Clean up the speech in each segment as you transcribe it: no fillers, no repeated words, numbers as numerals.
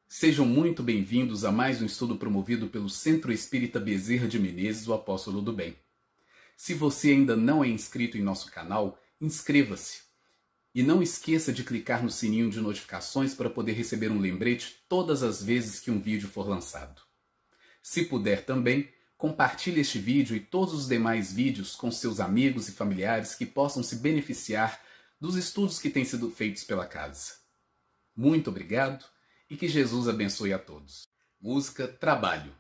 Sejam muito bem-vindos a mais um estudo promovido pelo Centro Espírita Bezerra de Menezes, o Apóstolo do Bem. Se você ainda não é inscrito em nosso canal, inscreva-se. E não esqueça de clicar no sininho de notificações para poder receber um lembrete todas as vezes que um vídeo for lançado. Se puder também, compartilhe este vídeo e todos os demais vídeos com seus amigos e familiares que possam se beneficiar dos estudos que têm sido feitos pela casa. Muito obrigado e que Jesus abençoe a todos. Música Trabalho.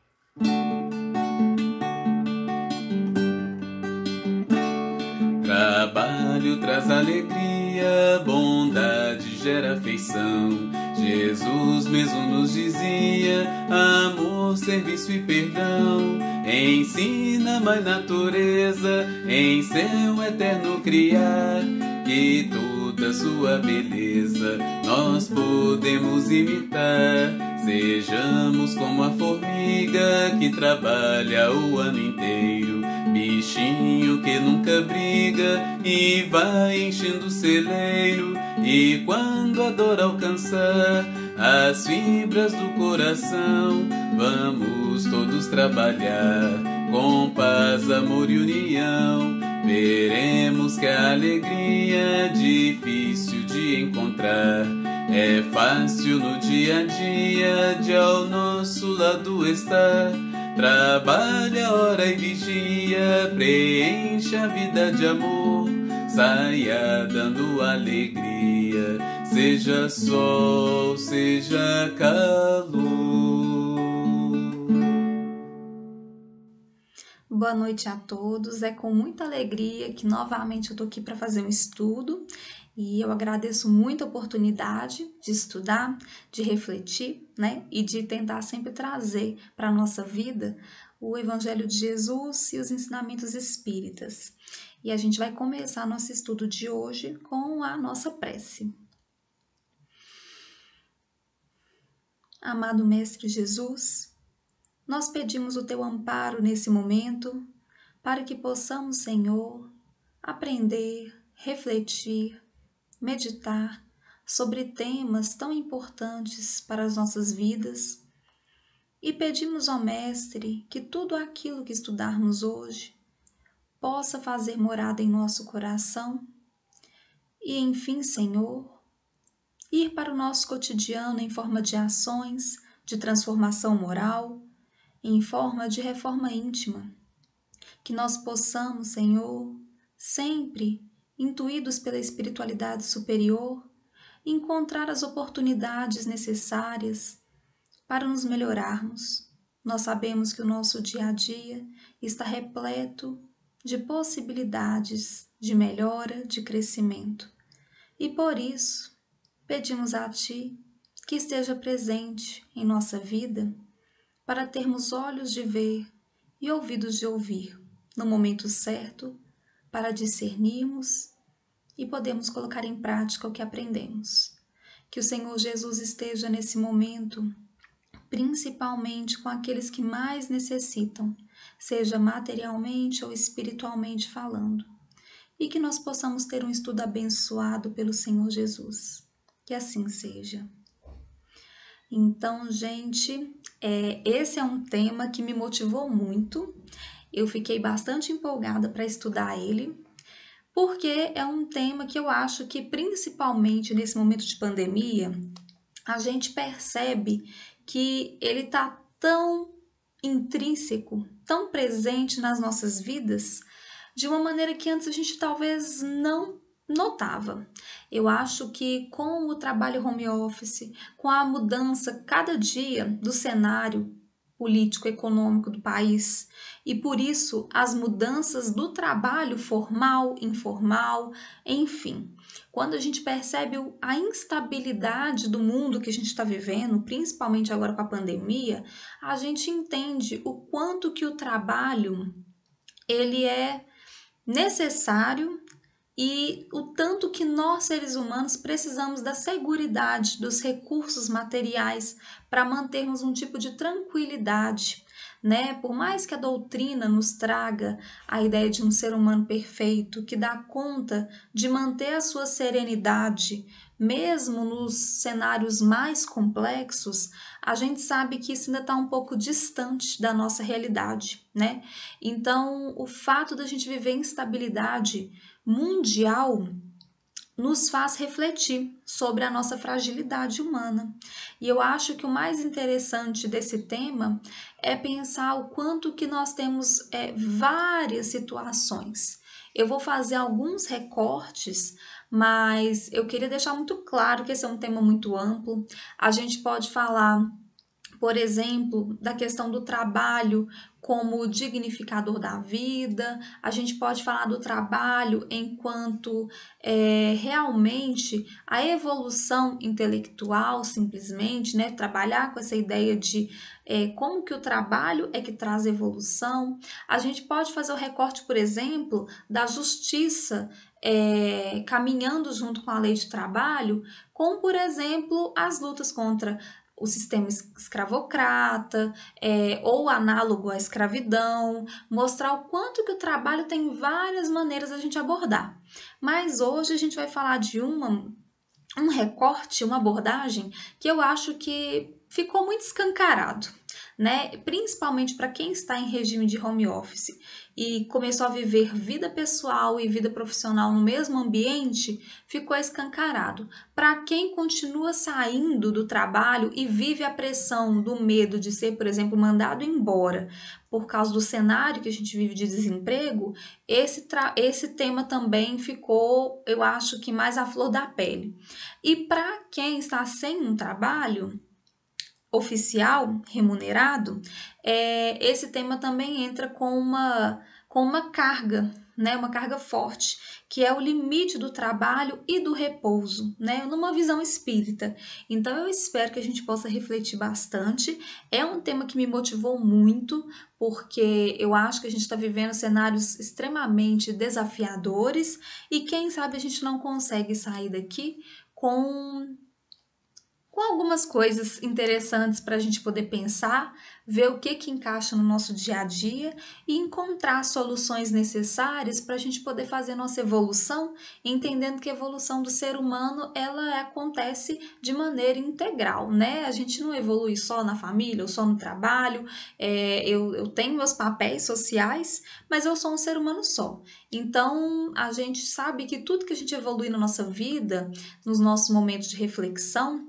Trabalho traz alegria, bondade gera afeição. Jesus mesmo nos dizia, amor, serviço e perdão. Ensina a mãe natureza, em seu eterno criar, que toda sua beleza nós podemos imitar. Sejamos como a formiga que trabalha o ano inteiro, bichinho que nunca briga e vai enchendo o celeiro. E quando a dor alcançar as fibras do coração, vamos todos trabalhar com paz, amor e união. Veremos que a alegria é difícil de encontrar, é fácil no dia a dia de ao nosso lado estar. Trabalha, ora e vigia, preencha a vida de amor, saia dando alegria, seja sol, seja calor. Boa noite a todos, é com muita alegria que novamente eu estou aqui para fazer um estudo e eu agradeço muito a oportunidade de estudar, de refletir, e de tentar sempre trazer para a nossa vida o Evangelho de Jesus e os ensinamentos espíritas. E a gente vai começar nosso estudo de hoje com a nossa prece. Amado Mestre Jesus, nós pedimos o Teu amparo nesse momento, para que possamos, Senhor, aprender, refletir, meditar sobre temas tão importantes para as nossas vidas. E pedimos ao Mestre que tudo aquilo que estudarmos hoje possa fazer morada em nosso coração e, enfim, Senhor, ir para o nosso cotidiano em forma de ações, de transformação moral, em forma de reforma íntima, que nós possamos, Senhor, sempre, intuídos pela espiritualidade superior, encontrar as oportunidades necessárias para nos melhorarmos. Nós sabemos que o nosso dia a dia está repleto de possibilidades de melhora, de crescimento. E por isso, pedimos a Ti que esteja presente em nossa vida, para termos olhos de ver e ouvidos de ouvir, no momento certo, para discernirmos e podermos colocar em prática o que aprendemos. Que o Senhor Jesus esteja nesse momento, principalmente com aqueles que mais necessitam, seja materialmente ou espiritualmente falando, e que nós possamos ter um estudo abençoado pelo Senhor Jesus. Que assim seja. Então, gente, esse é um tema que me motivou muito. Eu fiquei bastante empolgada para estudar ele, porque é um tema que eu acho que, principalmente nesse momento de pandemia, a gente percebe que ele está tão intrínseco, tão presente nas nossas vidas, de uma maneira que antes a gente talvez não notava. Eu acho que com o trabalho home office, com a mudança cada dia do cenário político-econômico do país, e por isso as mudanças do trabalho formal, informal, enfim. Quando a gente percebe a instabilidade do mundo que a gente está vivendo, principalmente agora com a pandemia, a gente entende o quanto que o trabalho ele é necessário e o tanto que nós, seres humanos, precisamos da seguridade, dos recursos materiais para mantermos um tipo de tranquilidade, né? Por mais que a doutrina nos traga a ideia de um ser humano perfeito, que dá conta de manter a sua serenidade, mesmo nos cenários mais complexos, a gente sabe que isso ainda está um pouco distante da nossa realidade, né? Então, o fato da gente viver instabilidade mundial nos faz refletir sobre a nossa fragilidade humana. E eu acho que o mais interessante desse tema é pensar o quanto que nós temos várias situações. Eu vou fazer alguns recortes, mas eu queria deixar muito claro que esse é um tema muito amplo. A gente pode falar, por exemplo, da questão do trabalho como dignificador da vida, a gente pode falar do trabalho enquanto realmente a evolução intelectual, simplesmente, né? Trabalhar com essa ideia de como que o trabalho é que traz evolução. A gente pode fazer o recorte, por exemplo, da justiça caminhando junto com a lei de trabalho, com, por exemplo, as lutas contra o sistema escravocrata, ou análogo à escravidão, mostrar o quanto que o trabalho tem várias maneiras a gente abordar. Mas hoje a gente vai falar de um recorte, uma abordagem que eu acho que ficou muito escancarado, né? Principalmente para quem está em regime de home office e começou a viver vida pessoal e vida profissional no mesmo ambiente, ficou escancarado. Para quem continua saindo do trabalho e vive a pressão do medo de ser, por exemplo, mandado embora por causa do cenário que a gente vive de desemprego, esse tema também ficou, eu acho que mais à flor da pele. E para quem está sem um trabalho oficial, remunerado, esse tema também entra com uma carga, né, uma carga forte, que é o limite do trabalho e do repouso, né, numa visão espírita. Então eu espero que a gente possa refletir bastante. É um tema que me motivou muito, porque eu acho que a gente está vivendo cenários extremamente desafiadores e quem sabe a gente não consegue sair daqui com algumas coisas interessantes para a gente poder pensar, ver o que encaixa no nosso dia a dia e encontrar soluções necessárias para a gente poder fazer nossa evolução, entendendo que a evolução do ser humano ela acontece de maneira integral, né? A gente não evolui só na família ou só no trabalho, eu tenho meus papéis sociais, mas eu sou um ser humano só. Então, a gente sabe que tudo que a gente evolui na nossa vida, nos nossos momentos de reflexão,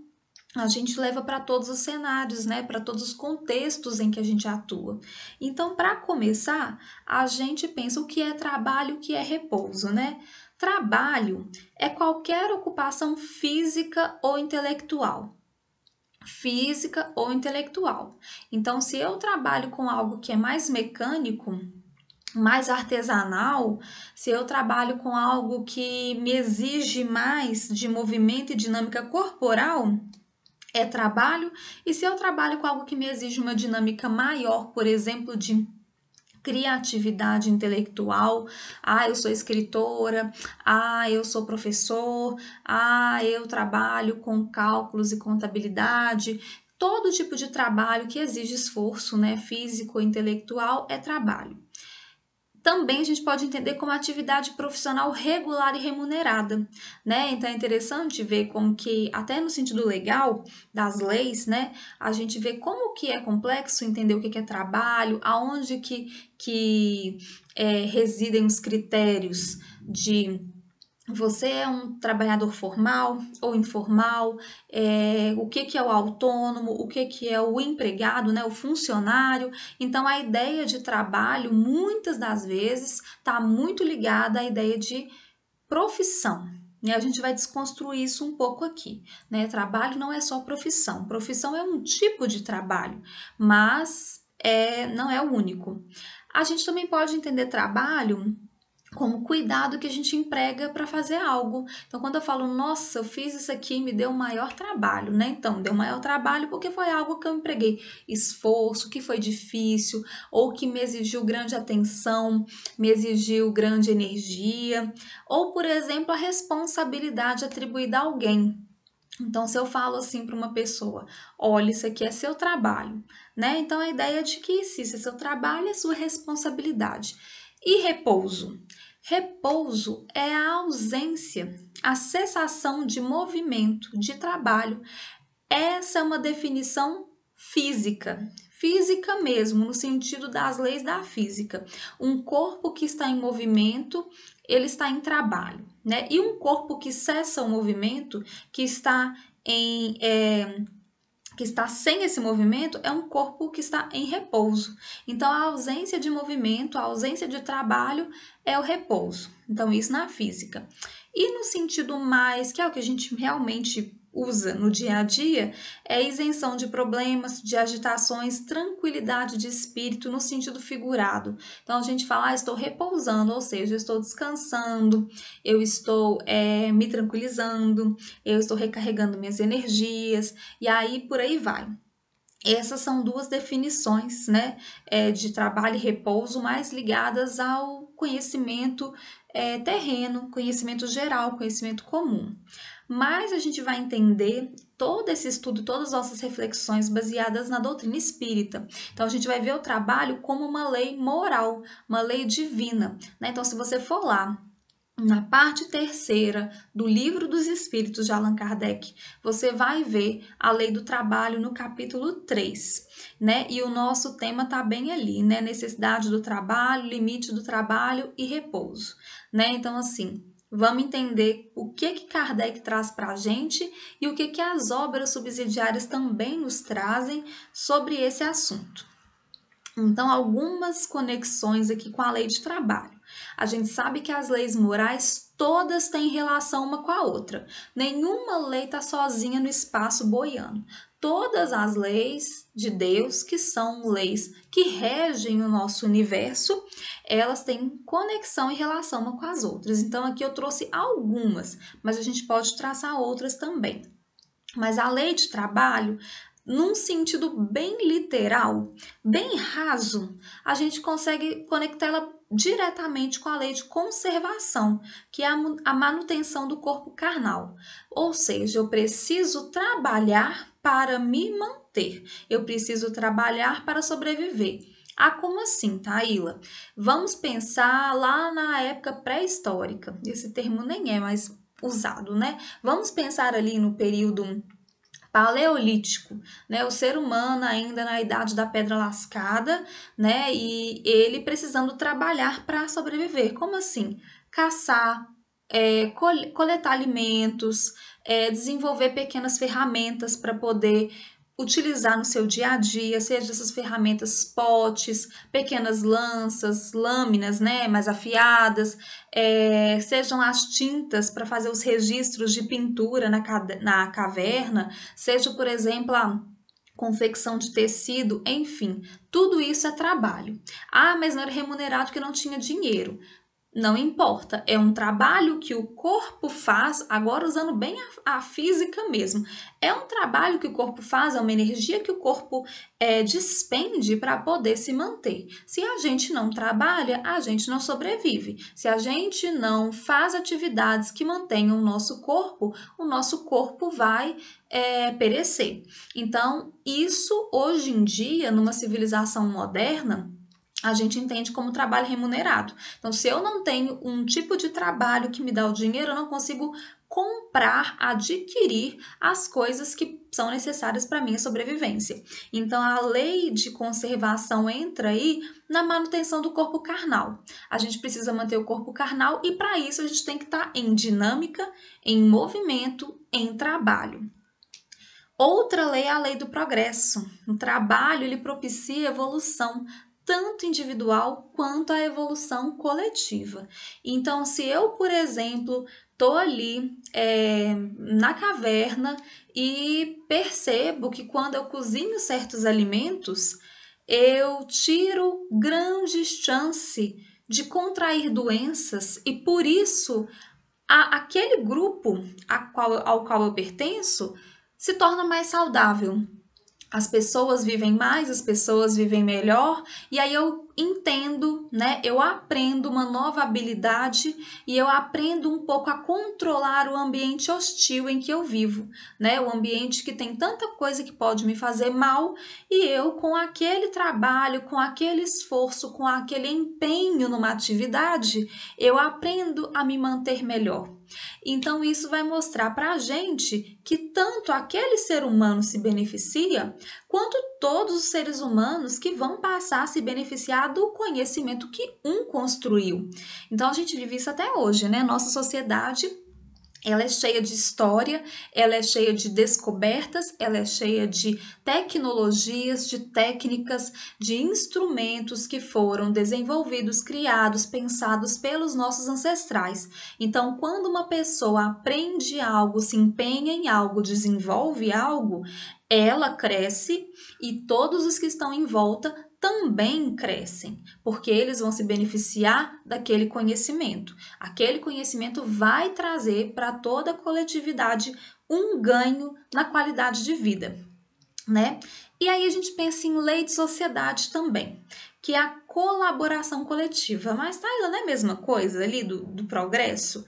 a gente leva para todos os cenários, né? Para todos os contextos em que a gente atua. Então, para começar, a gente pensa o que é trabalho, o que é repouso, né? Trabalho é qualquer ocupação física ou intelectual. Física ou intelectual. Então, se eu trabalho com algo que é mais mecânico, mais artesanal, se eu trabalho com algo que me exige mais de movimento e dinâmica corporal, é trabalho, e se eu trabalho com algo que me exige uma dinâmica maior, por exemplo, de criatividade intelectual, eu sou escritora, eu sou professor, eu trabalho com cálculos e contabilidade, todo tipo de trabalho que exige esforço, né, físico ou intelectual é trabalho. Também a gente pode entender como atividade profissional regular e remunerada, né? Então é interessante ver como que, até no sentido legal das leis, né? A gente vê como que é complexo entender o que é trabalho, aonde que residem os critérios de você é um trabalhador formal ou informal, o que é o autônomo, o que é o empregado, né, o funcionário. Então, a ideia de trabalho, muitas das vezes, está muito ligada à ideia de profissão. E a gente vai desconstruir isso um pouco aqui, né? Trabalho não é só profissão. Profissão é um tipo de trabalho, mas não é o único. A gente também pode entender trabalho como cuidado que a gente emprega para fazer algo. Então, quando eu falo, nossa, eu fiz isso aqui e me deu maior trabalho, né? Então, deu maior trabalho porque foi algo que eu empreguei esforço, que foi difícil, ou que me exigiu grande atenção, me exigiu grande energia, ou, por exemplo, a responsabilidade atribuída a alguém. Então, se eu falo assim para uma pessoa, olha, isso aqui é seu trabalho, né? Então, a ideia é de que se isso é seu trabalho, é sua responsabilidade. E repouso? Repouso é a ausência, a cessação de movimento, de trabalho. Essa é uma definição física, física mesmo, no sentido das leis da física. Um corpo que está em movimento, ele está em trabalho, né? E um corpo que cessa o movimento, que está que está sem esse movimento, é um corpo que está em repouso. Então, a ausência de movimento, a ausência de trabalho é o repouso. Então, isso na física. E no sentido mais, que é o que a gente realmente usa no dia a dia, é isenção de problemas, de agitações, tranquilidade de espírito no sentido figurado. Então, a gente fala, estou repousando, ou seja, eu estou descansando, eu estou me tranquilizando, eu estou recarregando minhas energias, e aí por aí vai. Essas são duas definições, né, de trabalho e repouso mais ligadas ao conhecimento terreno, conhecimento geral, conhecimento comum. Mas a gente vai entender todo esse estudo, todas as nossas reflexões baseadas na doutrina espírita. Então a gente vai ver o trabalho como uma lei moral, uma lei divina, né? Então se você for lá na parte terceira do Livro dos Espíritos de Allan Kardec, você vai ver a lei do trabalho no capítulo 3, né? E o nosso tema tá bem ali, né? Necessidade do trabalho, limite do trabalho e repouso, né? Então, assim, vamos entender o que Kardec traz para a gente e o que as obras subsidiárias também nos trazem sobre esse assunto. Então, algumas conexões aqui com a lei de trabalho. A gente sabe que as leis morais todas têm relação uma com a outra. Nenhuma lei está sozinha no espaço boiando. Todas as leis de Deus, que são leis que regem o nosso universo, elas têm conexão e relação uma com as outras. Então, aqui eu trouxe algumas, mas a gente pode traçar outras também. Mas a lei de trabalho, num sentido bem literal, bem raso, a gente consegue conectá-la diretamente com a lei de conservação, que é a manutenção do corpo carnal. Ou seja, eu preciso trabalhar para me manter, eu preciso trabalhar para sobreviver. Ah, como assim, Taíla? Vamos pensar lá na época pré-histórica. Esse termo nem é mais usado, né? Vamos pensar ali no período paleolítico, né? O ser humano ainda na idade da pedra lascada, né? E ele precisando trabalhar para sobreviver. Como assim? Caçar, coletar alimentos, desenvolver pequenas ferramentas para poder utilizar no seu dia a dia, seja essas ferramentas potes, pequenas lanças, lâminas, né, mais afiadas, sejam as tintas para fazer os registros de pintura na caverna, seja, por exemplo, a confecção de tecido, enfim, tudo isso é trabalho. Ah, mas não era remunerado porque não tinha dinheiro. Não importa, é um trabalho que o corpo faz, agora usando bem a física mesmo. É um trabalho que o corpo faz, é uma energia que o corpo despende para poder se manter. Se a gente não trabalha, a gente não sobrevive. Se a gente não faz atividades que mantenham o nosso corpo vai perecer. Então, isso hoje em dia, numa civilização moderna, a gente entende como trabalho remunerado. Então, se eu não tenho um tipo de trabalho que me dá o dinheiro, eu não consigo comprar, adquirir as coisas que são necessárias para minha sobrevivência. Então, a lei de conservação entra aí na manutenção do corpo carnal. A gente precisa manter o corpo carnal e, para isso, a gente tem que estar em dinâmica, em movimento, em trabalho. Outra lei é a lei do progresso. O trabalho ele propicia evolução, tanto individual quanto a evolução coletiva. Então, se eu, por exemplo, estou ali na caverna e percebo que quando eu cozinho certos alimentos, eu tiro grande chance de contrair doenças e por isso aquele grupo ao qual eu pertenço se torna mais saudável. As pessoas vivem mais, as pessoas vivem melhor, e aí eu entendo, né? Eu aprendo uma nova habilidade e eu aprendo um pouco a controlar o ambiente hostil em que eu vivo, né? O ambiente que tem tanta coisa que pode me fazer mal, e eu com aquele trabalho, com aquele esforço, com aquele empenho numa atividade, eu aprendo a me manter melhor. Então, isso vai mostrar para a gente que tanto aquele ser humano se beneficia, quanto todos os seres humanos que vão passar a se beneficiar do conhecimento que um construiu. Então, a gente vive isso até hoje, né? Nossa sociedade, ela é cheia de história, ela é cheia de descobertas, ela é cheia de tecnologias, de técnicas, de instrumentos que foram desenvolvidos, criados, pensados pelos nossos ancestrais. Então, quando uma pessoa aprende algo, se empenha em algo, desenvolve algo, ela cresce e todos os que estão em volta também crescem, porque eles vão se beneficiar daquele conhecimento. Aquele conhecimento vai trazer para toda a coletividade um ganho na qualidade de vida, né? E aí a gente pensa em lei de sociedade também, que é a colaboração coletiva. Mas, Taila, não é a mesma coisa ali do progresso?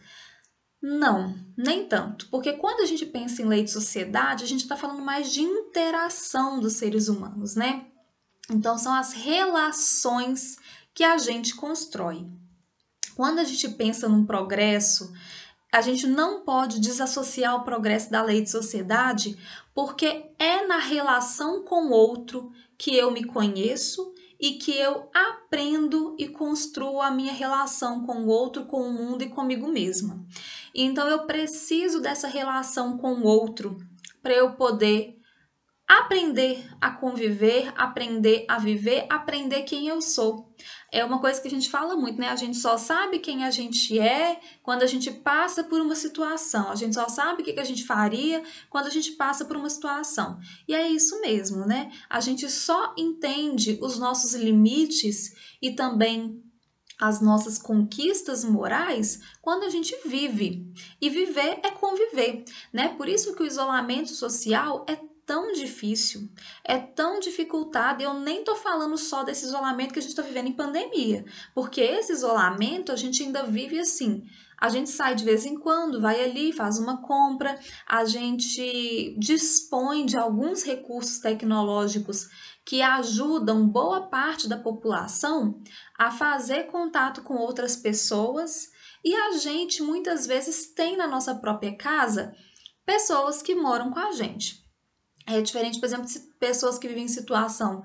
Não, nem tanto, porque quando a gente pensa em lei de sociedade, a gente está falando mais de interação dos seres humanos, né? Então, são as relações que a gente constrói. Quando a gente pensa num progresso, a gente não pode desassociar o progresso da lei de sociedade, porque é na relação com o outro que eu me conheço e que eu aprendo e construo a minha relação com o outro, com o mundo e comigo mesma. Então, eu preciso dessa relação com o outro para eu poder aprender a conviver, aprender a viver, aprender quem eu sou. É uma coisa que a gente fala muito, né? A gente só sabe quem a gente é quando a gente passa por uma situação. A gente só sabe o que a gente faria quando a gente passa por uma situação. E é isso mesmo, né? A gente só entende os nossos limites e também as nossas conquistas morais quando a gente vive. E viver é conviver, né? Por isso que o isolamento social é tão difícil, é tão dificultado. Eu nem tô falando só desse isolamento que a gente está vivendo em pandemia, porque esse isolamento a gente ainda vive assim. A gente sai de vez em quando, vai ali, faz uma compra, a gente dispõe de alguns recursos tecnológicos que ajudam boa parte da população a fazer contato com outras pessoas, e a gente muitas vezes tem na nossa própria casa pessoas que moram com a gente. É diferente, por exemplo, de pessoas que vivem em situação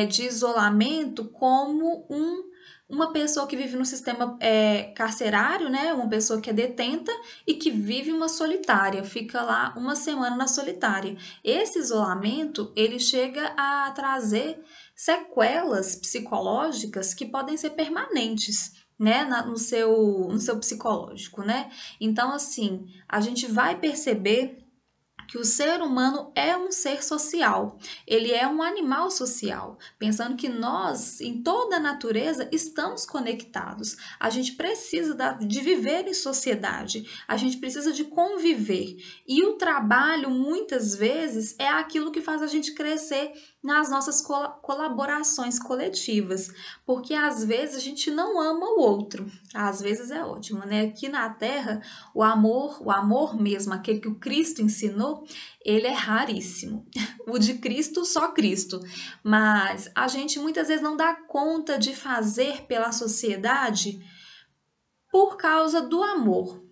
de isolamento, como uma pessoa que vive no sistema carcerário, né? Uma pessoa que é detenta e que vive uma solitária, fica lá uma semana na solitária. Esse isolamento, ele chega a trazer sequelas psicológicas que podem ser permanentes, né, no seu psicológico, né? Então, assim, a gente vai perceber que o ser humano é um ser social, ele é um animal social, pensando que nós, em toda a natureza, estamos conectados. A gente precisa de viver em sociedade, a gente precisa de conviver. E o trabalho, muitas vezes, é aquilo que faz a gente crescer nas nossas colaborações coletivas, porque às vezes a gente não ama o outro, às vezes é ótimo, né? Aqui na Terra, o amor mesmo, aquele que o Cristo ensinou, ele é raríssimo. O de Cristo, só Cristo. Mas a gente muitas vezes não dá conta de fazer pela sociedade por causa do amor.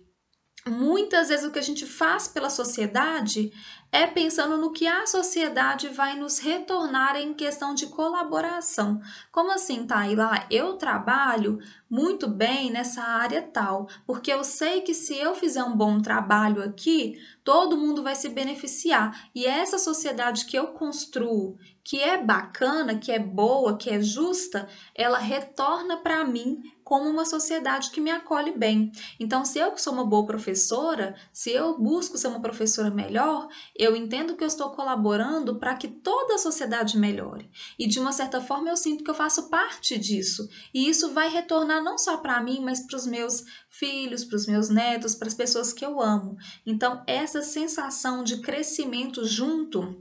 Muitas vezes o que a gente faz pela sociedade é pensando no que a sociedade vai nos retornar em questão de colaboração. Como assim, Taila? Eu trabalho muito bem nessa área tal, porque eu sei que se eu fizer um bom trabalho aqui, todo mundo vai se beneficiar. E essa sociedade que eu construo, que é bacana, que é boa, que é justa, ela retorna para mim como uma sociedade que me acolhe bem. Então, se eu que sou uma boa professora, se eu busco ser uma professora melhor, eu entendo que eu estou colaborando para que toda a sociedade melhore. E de uma certa forma eu sinto que eu faço parte disso. E isso vai retornar não só para mim, mas para os meus filhos, para os meus netos, para as pessoas que eu amo. Então, essa sensação de crescimento junto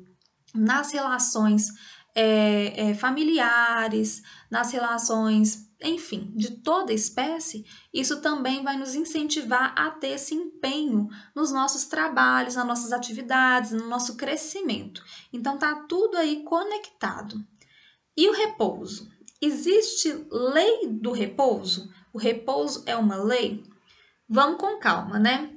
nas relações familiares, nas relações, enfim, de toda espécie, isso também vai nos incentivar a ter esse empenho nos nossos trabalhos, nas nossas atividades, no nosso crescimento. Então, tá tudo aí conectado. E o repouso? Existe lei do repouso? O repouso é uma lei? Vamos com calma, né?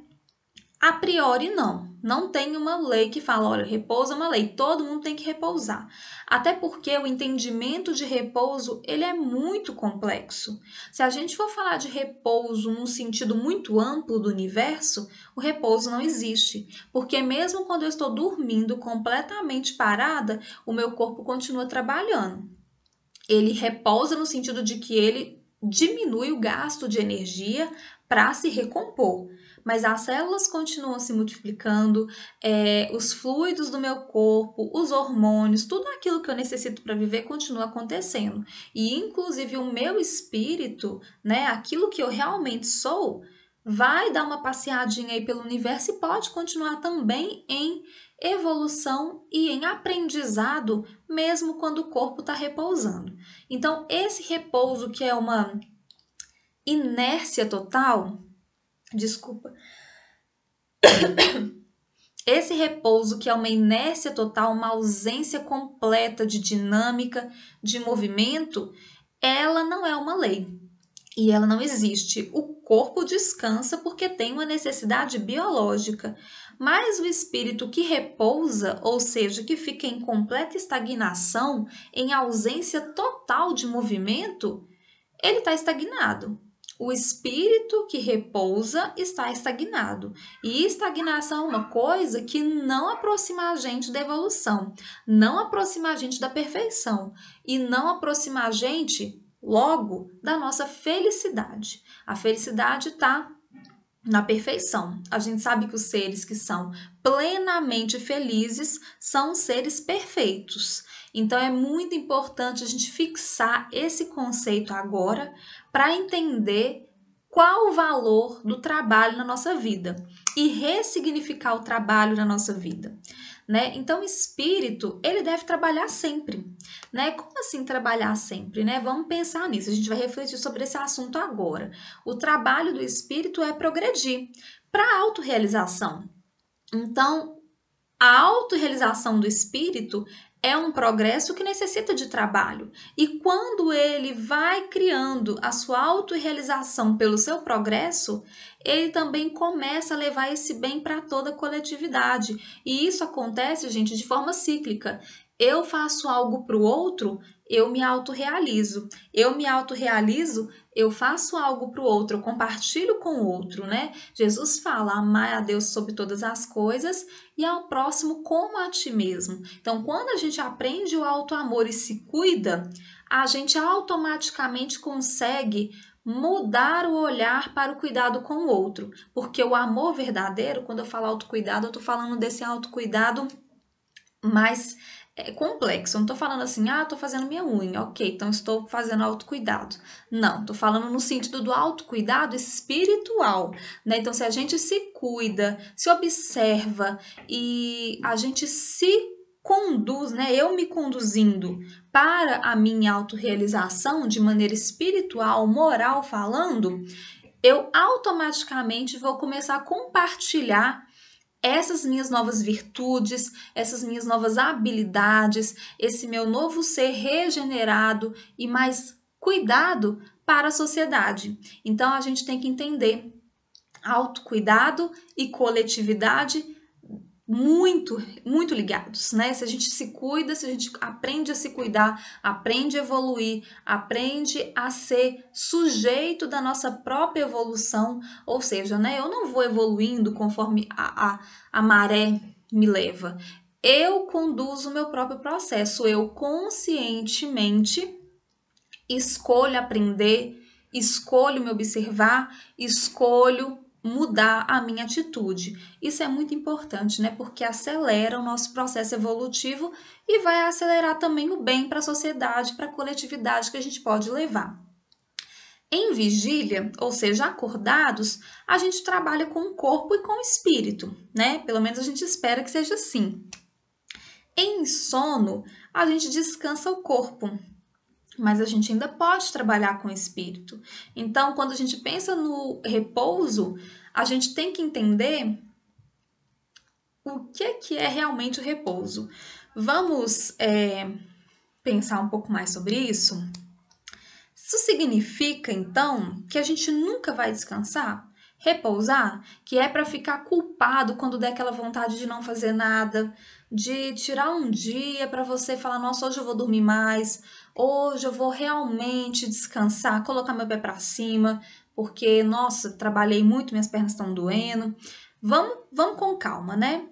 A priori, não tem uma lei que fala, olha, repouso é uma lei, todo mundo tem que repousar. Até porque o entendimento de repouso, ele é muito complexo. Se a gente for falar de repouso num sentido muito amplo do universo, o repouso não existe. Porque mesmo quando eu estou dormindo completamente parada, o meu corpo continua trabalhando. Ele repousa no sentido de que ele diminui o gasto de energia para se recompor. Mas as células continuam se multiplicando, os fluidos do meu corpo, os hormônios, tudo aquilo que eu necessito para viver continua acontecendo. E inclusive o meu espírito, né, aquilo que eu realmente sou, vai dar uma passeadinha aí pelo universo e pode continuar também em evolução e em aprendizado, mesmo quando o corpo está repousando. Então, esse repouso que é uma inércia total, desculpa, esse repouso que é uma inércia total, uma ausência completa de dinâmica, de movimento, ela não é uma lei. E ela não existe. O corpo descansa porque tem uma necessidade biológica, mas o espírito que repousa, ou seja, que fica em completa estagnação, em ausência total de movimento, ele está estagnado. O espírito que repousa está estagnado. E estagnação é uma coisa que não aproxima a gente da evolução, não aproxima a gente da perfeição e não aproxima a gente, logo, da nossa felicidade. A felicidade está na perfeição. A gente sabe que os seres que são plenamente felizes são seres perfeitos. Então é muito importante a gente fixar esse conceito agora para entender qual o valor do trabalho na nossa vida e ressignificar o trabalho na nossa vida, né? Então o espírito, ele deve trabalhar sempre, né? Como assim trabalhar sempre, né? Vamos pensar nisso, a gente vai refletir sobre esse assunto agora. O trabalho do espírito é progredir para a autorrealização. Então, a autorrealização do espírito é um progresso que necessita de trabalho. E quando ele vai criando a sua autorrealização pelo seu progresso, ele também começa a levar esse bem para toda a coletividade. E isso acontece, gente, de forma cíclica. Eu faço algo para o outro, eu me autorrealizo. Eu me autorrealizo, eu faço algo para o outro, eu compartilho com o outro, né? Jesus fala, amai a Deus sobre todas as coisas e ao próximo como a ti mesmo. Então, quando a gente aprende o auto-amor e se cuida, a gente automaticamente consegue mudar o olhar para o cuidado com o outro. Porque o amor verdadeiro, quando eu falo autocuidado, eu estou falando desse autocuidado mais complexo. Eu não estou falando assim, estou fazendo minha unha, ok, então estou fazendo autocuidado. Não, estou falando no sentido do autocuidado espiritual, né? Então, se a gente se cuida, se observa e a gente se conduz, né? Eu me conduzindo para a minha autorrealização de maneira espiritual, moral falando, eu automaticamente vou começar a compartilhar essas minhas novas virtudes, essas minhas novas habilidades, esse meu novo ser regenerado e mais cuidado para a sociedade. Então, a gente tem que entender autocuidado e coletividade muito ligados, né? Se a gente se cuida, se a gente aprende a se cuidar, aprende a evoluir, aprende a ser sujeito da nossa própria evolução, ou seja, né? Eu não vou evoluindo conforme a maré me leva. Eu conduzo o meu próprio processo, eu conscientemente escolho aprender, escolho me observar, escolho mudar a minha atitude. Isso é muito importante, né? Porque acelera o nosso processo evolutivo e vai acelerar também o bem para a sociedade, para a coletividade que a gente pode levar. Em vigília, ou seja, acordados, a gente trabalha com o corpo e com o espírito, né? Pelo menos a gente espera que seja assim. Em sono, a gente descansa o corpo, mas a gente ainda pode trabalhar com o espírito. Então, quando a gente pensa no repouso, a gente tem que entender o que é realmente o repouso. Vamos pensar um pouco mais sobre isso? Isso significa, então, que a gente nunca vai descansar? Repousar, que é para ficar culpado quando der aquela vontade de não fazer nada, de tirar um dia para você falar, nossa, hoje eu vou dormir mais, hoje eu vou realmente descansar, colocar meu pé para cima, porque, nossa, trabalhei muito, minhas pernas estão doendo. Vamos com calma, né?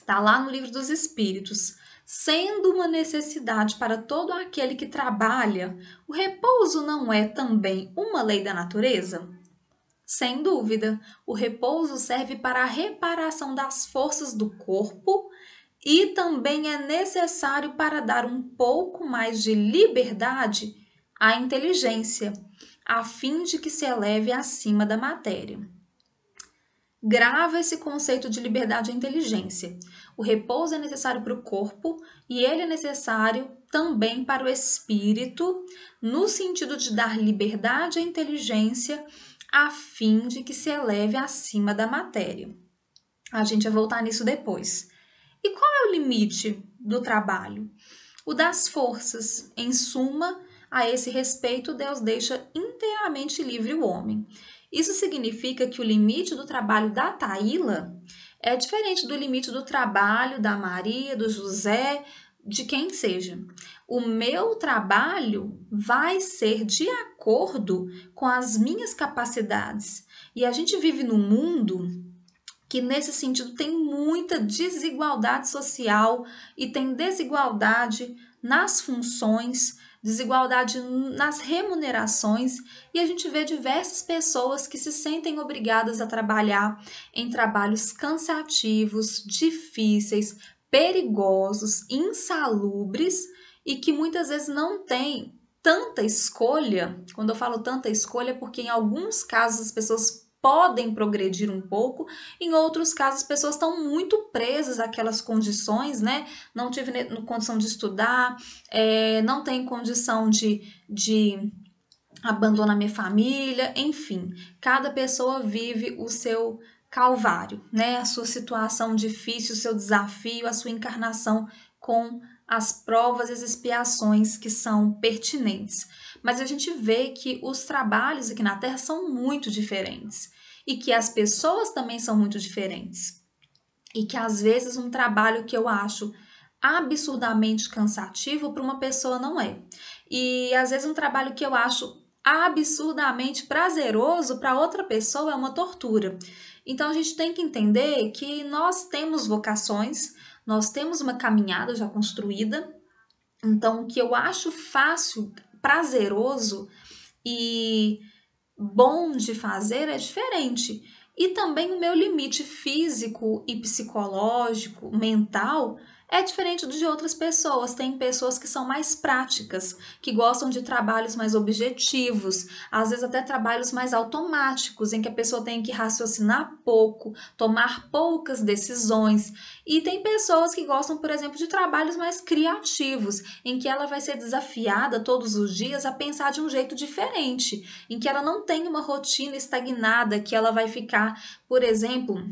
Tá lá no Livro dos Espíritos. Sendo uma necessidade para todo aquele que trabalha, o repouso não é também uma lei da natureza? Sem dúvida, o repouso serve para a reparação das forças do corpo e também é necessário para dar um pouco mais de liberdade à inteligência, a fim de que se eleve acima da matéria. Grava esse conceito de liberdade à inteligência. O repouso é necessário para o corpo e ele é necessário também para o espírito, no sentido de dar liberdade à inteligência a fim de que se eleve acima da matéria. A gente vai voltar nisso depois. E qual é o limite do trabalho? O das forças. Em suma, a esse respeito, Deus deixa inteiramente livre o homem. Isso significa que o limite do trabalho da Taíla é diferente do limite do trabalho da Maria, do José, de quem seja. O meu trabalho vai ser de acordo com as minhas capacidades. E a gente vive num mundo que nesse sentido tem muita desigualdade social e tem desigualdade nas funções, desigualdade nas remunerações, e a gente vê diversas pessoas que se sentem obrigadas a trabalhar em trabalhos cansativos, difíceis, perigosos, insalubres e que muitas vezes não têm tanta escolha. Quando eu falo tanta escolha, é porque em alguns casos as pessoas podem progredir um pouco, em outros casos as pessoas estão muito presas àquelas condições, né? Não tive condição de estudar, não tem condição de abandonar minha família, enfim, cada pessoa vive o seu calvário, né? A sua situação difícil, o seu desafio, a sua encarnação com as provas e as expiações que são pertinentes. Mas a gente vê que os trabalhos aqui na Terra são muito diferentes e que as pessoas também são muito diferentes. E que às vezes um trabalho que eu acho absurdamente cansativo para uma pessoa não é. E às vezes um trabalho que eu acho absurdamente prazeroso para outra pessoa é uma tortura. Então a gente tem que entender que nós temos vocações, nós temos uma caminhada já construída. Então o que eu acho fácil, prazeroso e bom de fazer é diferente. E também o meu limite físico e psicológico, mental, é diferente do de outras pessoas. Tem pessoas que são mais práticas, que gostam de trabalhos mais objetivos, às vezes até trabalhos mais automáticos, em que a pessoa tem que raciocinar pouco, tomar poucas decisões. E tem pessoas que gostam, por exemplo, de trabalhos mais criativos, em que ela vai ser desafiada todos os dias a pensar de um jeito diferente, em que ela não tem uma rotina estagnada, que ela vai ficar, por exemplo,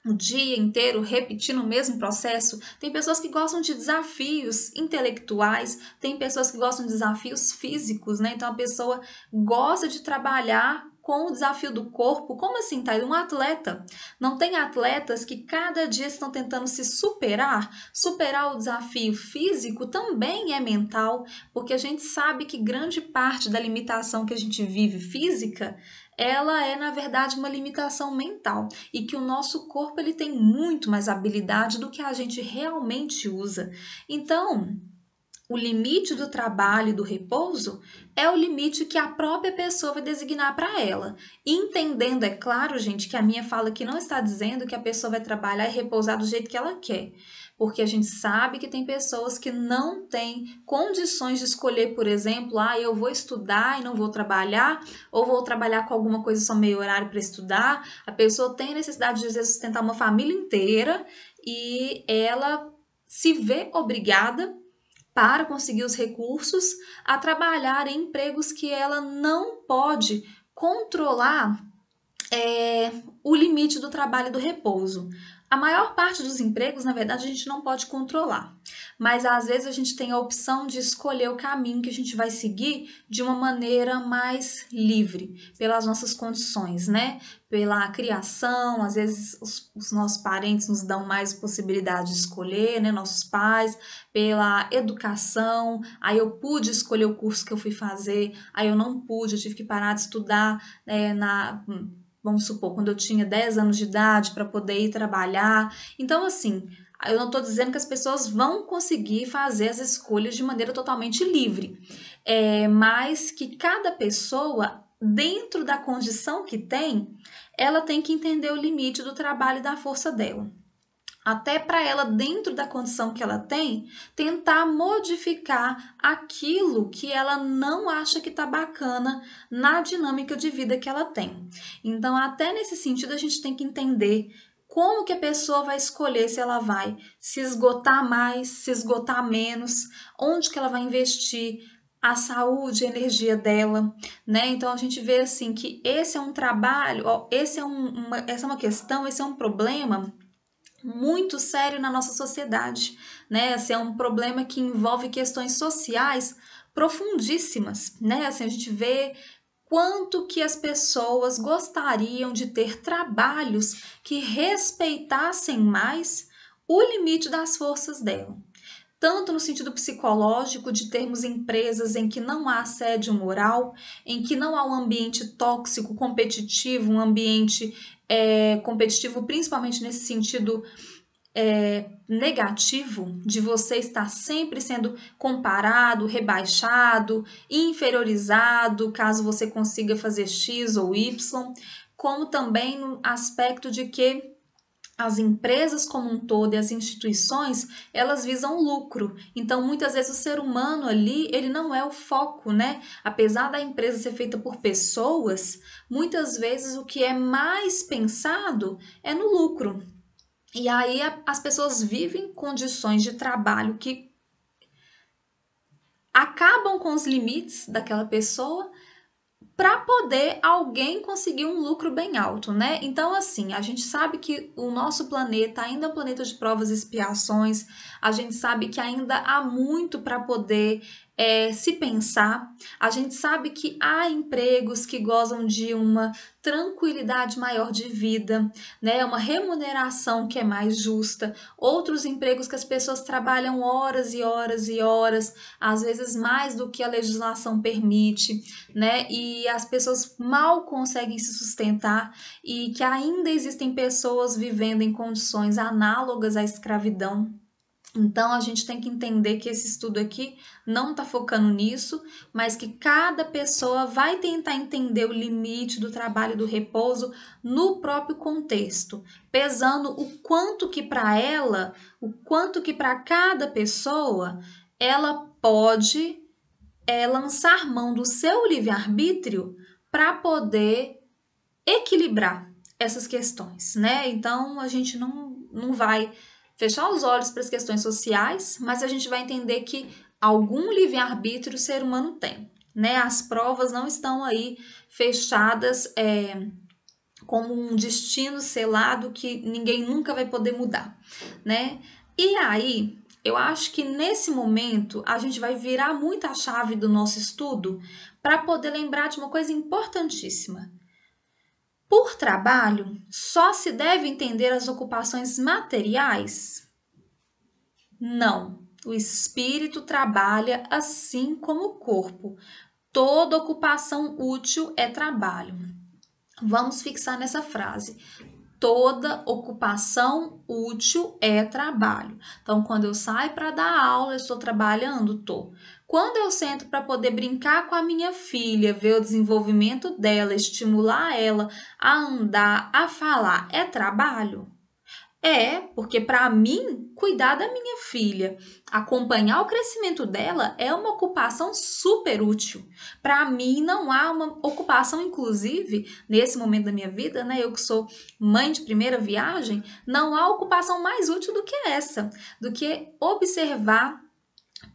o dia inteiro repetindo o mesmo processo. Tem pessoas que gostam de desafios intelectuais, tem pessoas que gostam de desafios físicos, né? Então a pessoa gosta de trabalhar com o desafio do corpo. Como assim, Thaís? Um atleta. Não tem atletas que cada dia estão tentando se superar? Superar o desafio físico também é mental, porque a gente sabe que grande parte da limitação que a gente vive física, ela é, na verdade, uma limitação mental e que o nosso corpo ele tem muito mais habilidade do que a gente realmente usa. Então, o limite do trabalho e do repouso é o limite que a própria pessoa vai designar para ela. Entendendo, é claro, gente, que a minha fala aqui não está dizendo que a pessoa vai trabalhar e repousar do jeito que ela quer. Porque a gente sabe que tem pessoas que não têm condições de escolher, por exemplo, eu vou estudar e não vou trabalhar, ou vou trabalhar com alguma coisa só meio horário para estudar. A pessoa tem necessidade de, às vezes, sustentar uma família inteira e ela se vê obrigada, para conseguir os recursos, a trabalhar em empregos que ela não pode controlar o limite do trabalho e do repouso. A maior parte dos empregos, na verdade, a gente não pode controlar, mas às vezes a gente tem a opção de escolher o caminho que a gente vai seguir de uma maneira mais livre, pelas nossas condições, né? Pela criação, às vezes os nossos parentes nos dão mais possibilidade de escolher, né? Nossos pais, pela educação, aí eu pude escolher o curso que eu fui fazer, aí eu não pude, eu tive que parar de estudar, vamos supor, quando eu tinha 10 anos de idade para poder ir trabalhar. Então, assim, eu não estou dizendo que as pessoas vão conseguir fazer as escolhas de maneira totalmente livre, mas que cada pessoa, dentro da condição que tem, ela tem que entender o limite do trabalho e da força dela. Até para ela, dentro da condição que ela tem, tentar modificar aquilo que ela não acha que está bacana na dinâmica de vida que ela tem. Então, até nesse sentido, a gente tem que entender como que a pessoa vai escolher se ela vai se esgotar mais, se esgotar menos, onde que ela vai investir a saúde, a energia dela, né? Então, a gente vê assim que esse é um trabalho, essa é uma questão, esse é um problema muito sério na nossa sociedade, né? Assim, é um problema que envolve questões sociais profundíssimas, né? Assim, a gente vê quanto que as pessoas gostariam de ter trabalhos que respeitassem mais o limite das forças dela. Tanto no sentido psicológico, de termos empresas em que não há assédio moral, em que não há um ambiente tóxico, competitivo, um ambiente competitivo principalmente nesse sentido negativo, de você estar sempre sendo comparado, rebaixado, inferiorizado, caso você consiga fazer X ou Y, como também no aspecto de que as empresas como um todo e as instituições, elas visam lucro. Então, muitas vezes o ser humano ali, ele não é o foco, né? Apesar da empresa ser feita por pessoas, muitas vezes o que é mais pensado é no lucro. E aí as pessoas vivem condições de trabalho que acabam com os limites daquela pessoa para poder alguém conseguir um lucro bem alto, né? Então, assim, a gente sabe que o nosso planeta ainda é um planeta de provas e expiações, a gente sabe que ainda há muito para poder se pensar, a gente sabe que há empregos que gozam de uma tranquilidade maior de vida, né? Uma remuneração que é mais justa, outros empregos que as pessoas trabalham horas e horas e horas, às vezes mais do que a legislação permite, né? E as pessoas mal conseguem se sustentar e que ainda existem pessoas vivendo em condições análogas à escravidão. Então, a gente tem que entender que esse estudo aqui não está focando nisso, mas que cada pessoa vai tentar entender o limite do trabalho e do repouso no próprio contexto, pesando o quanto que para ela, o quanto que para cada pessoa, ela pode lançar mão do seu livre-arbítrio para poder equilibrar essas questões, né? Então, a gente não vai fechar os olhos para as questões sociais, mas a gente vai entender que algum livre-arbítrio o ser humano tem, né? As provas não estão aí fechadas como um destino selado que ninguém nunca vai poder mudar, né? E aí, eu acho que nesse momento a gente vai virar muito a chave do nosso estudo para poder lembrar de uma coisa importantíssima. Por trabalho, só se deve entender as ocupações materiais? Não. O espírito trabalha assim como o corpo. Toda ocupação útil é trabalho. Vamos fixar nessa frase. toda ocupação útil é trabalho. Então, quando eu saio para dar aula, eu estou trabalhando? Tô. Quando eu sento para poder brincar com a minha filha, ver o desenvolvimento dela, estimular ela a andar, a falar, é trabalho? É, porque para mim, cuidar da minha filha, acompanhar o crescimento dela é uma ocupação super útil. Para mim, não há uma ocupação, inclusive, nesse momento da minha vida, né? Eu que sou mãe de primeira viagem, não há ocupação mais útil do que essa, do que observar,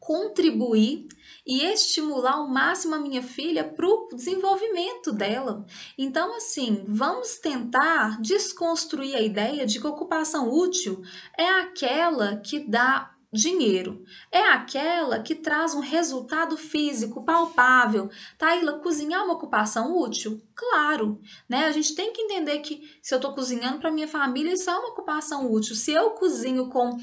contribuir e estimular ao máximo a minha filha para o desenvolvimento dela. Então, assim, vamos tentar desconstruir a ideia de que ocupação útil é aquela que dá dinheiro, é aquela que traz um resultado físico palpável. Taíla, cozinhar é uma ocupação útil? Claro, né? A gente tem que entender que se eu estou cozinhando para minha família, isso é uma ocupação útil. Se eu cozinho com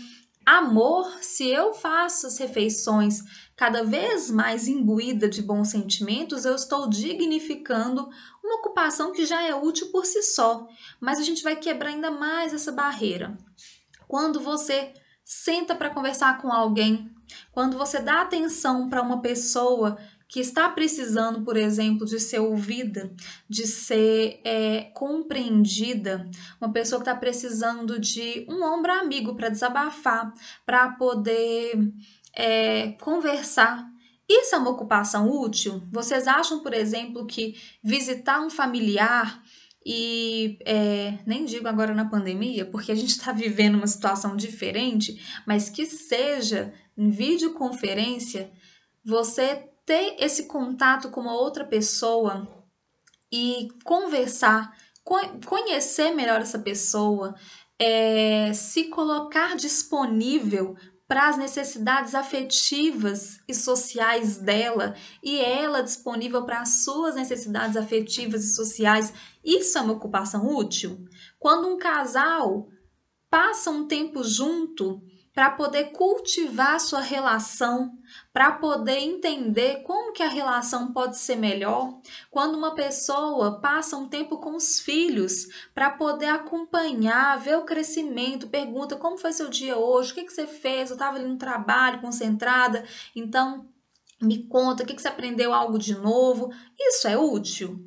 amor, se eu faço as refeições cada vez mais imbuída de bons sentimentos, eu estou dignificando uma ocupação que já é útil por si só. Mas a gente vai quebrar ainda mais essa barreira. Quando você senta para conversar com alguém, quando você dá atenção para uma pessoa que está precisando, por exemplo, de ser ouvida, de ser compreendida, uma pessoa que está precisando de um ombro amigo para desabafar, para poder conversar. Isso é uma ocupação útil? Vocês acham, por exemplo, que visitar um familiar e nem digo agora na pandemia, porque a gente está vivendo uma situação diferente, mas que seja em videoconferência, você ter esse contato com uma outra pessoa e conversar, conhecer melhor essa pessoa, se colocar disponível para as necessidades afetivas e sociais dela e ela disponível para as suas necessidades afetivas e sociais, isso é uma ocupação útil? Quando um casal passa um tempo junto para poder cultivar sua relação, para poder entender como que a relação pode ser melhor. Quando uma pessoa passa um tempo com os filhos para poder acompanhar, ver o crescimento, pergunta como foi seu dia hoje, o que você fez, eu estava ali no trabalho, concentrada, então me conta, o que você aprendeu algo de novo. Isso é útil?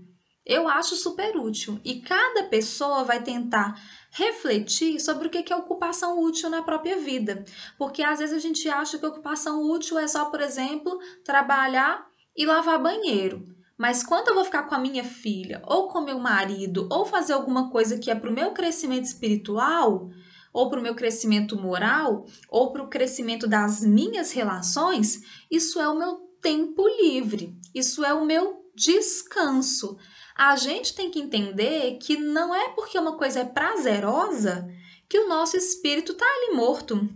Eu acho super útil. E cada pessoa vai tentar refletir sobre o que é ocupação útil na própria vida. Porque às vezes a gente acha que ocupação útil é só, por exemplo, trabalhar e lavar banheiro. Mas quando eu vou ficar com a minha filha, ou com meu marido, ou fazer alguma coisa que é para o meu crescimento espiritual, ou para o meu crescimento moral, ou para o crescimento das minhas relações, isso é o meu tempo livre, isso é o meu descanso. A gente tem que entender que não é porque uma coisa é prazerosa que o nosso espírito está ali morto,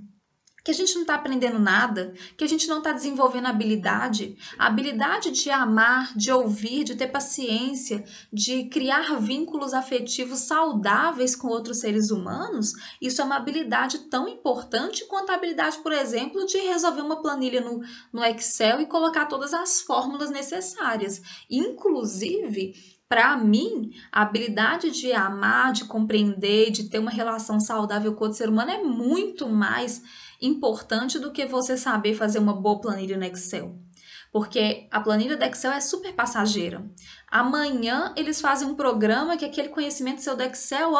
que a gente não está aprendendo nada, que a gente não está desenvolvendo a habilidade de amar, de ouvir, de ter paciência, de criar vínculos afetivos saudáveis com outros seres humanos. Isso é uma habilidade tão importante quanto a habilidade, por exemplo, de resolver uma planilha no Excel e colocar todas as fórmulas necessárias. Inclusive, para mim, a habilidade de amar, de compreender, de ter uma relação saudável com outro ser humano é muito mais importante do que você saber fazer uma boa planilha no Excel. Porque a planilha do Excel é super passageira. Amanhã eles fazem um programa que aquele conhecimento seu do Excel,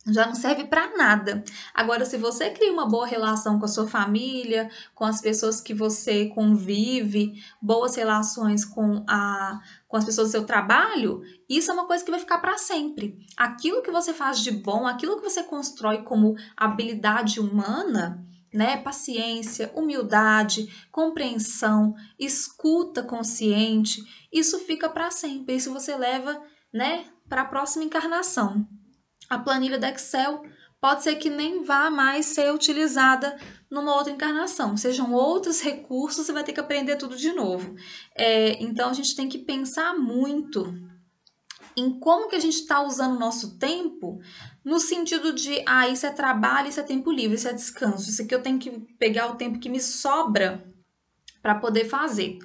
já não serve para nada. Agora, se você cria uma boa relação com a sua família, com as pessoas que você convive, boas relações com as pessoas do seu trabalho, isso é uma coisa que vai ficar para sempre. Aquilo que você faz de bom, aquilo que você constrói como habilidade humana, né? Paciência, humildade, compreensão, escuta consciente, isso fica para sempre. Isso você leva, né, para a próxima encarnação. A planilha do Excel pode ser que nem vá mais ser utilizada numa outra encarnação. Sejam outros recursos, você vai ter que aprender tudo de novo. Então, a gente tem que pensar muito em como que a gente está usando o nosso tempo, no sentido de, isso é trabalho, isso é tempo livre, isso é descanso, isso aqui eu tenho que pegar o tempo que me sobra para poder fazer.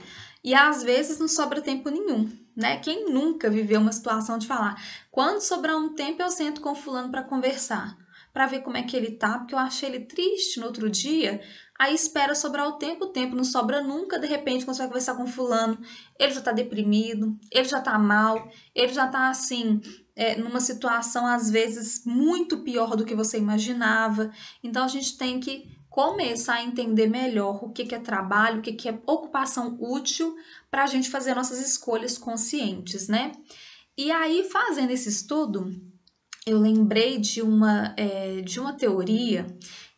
E às vezes não sobra tempo nenhum, né? Quem nunca viveu uma situação de falar, quando sobrar um tempo eu sento com fulano para conversar, para ver como é que ele tá, porque eu achei ele triste no outro dia. Aí espera sobrar o tempo não sobra nunca, de repente, quando você vai conversar com fulano, ele já tá deprimido, ele já tá mal, ele já tá assim, numa situação às vezes muito pior do que você imaginava. Então a gente tem que começar a entender melhor o que é trabalho, o que é ocupação útil para a gente fazer nossas escolhas conscientes, né? E aí, fazendo esse estudo, eu lembrei de uma teoria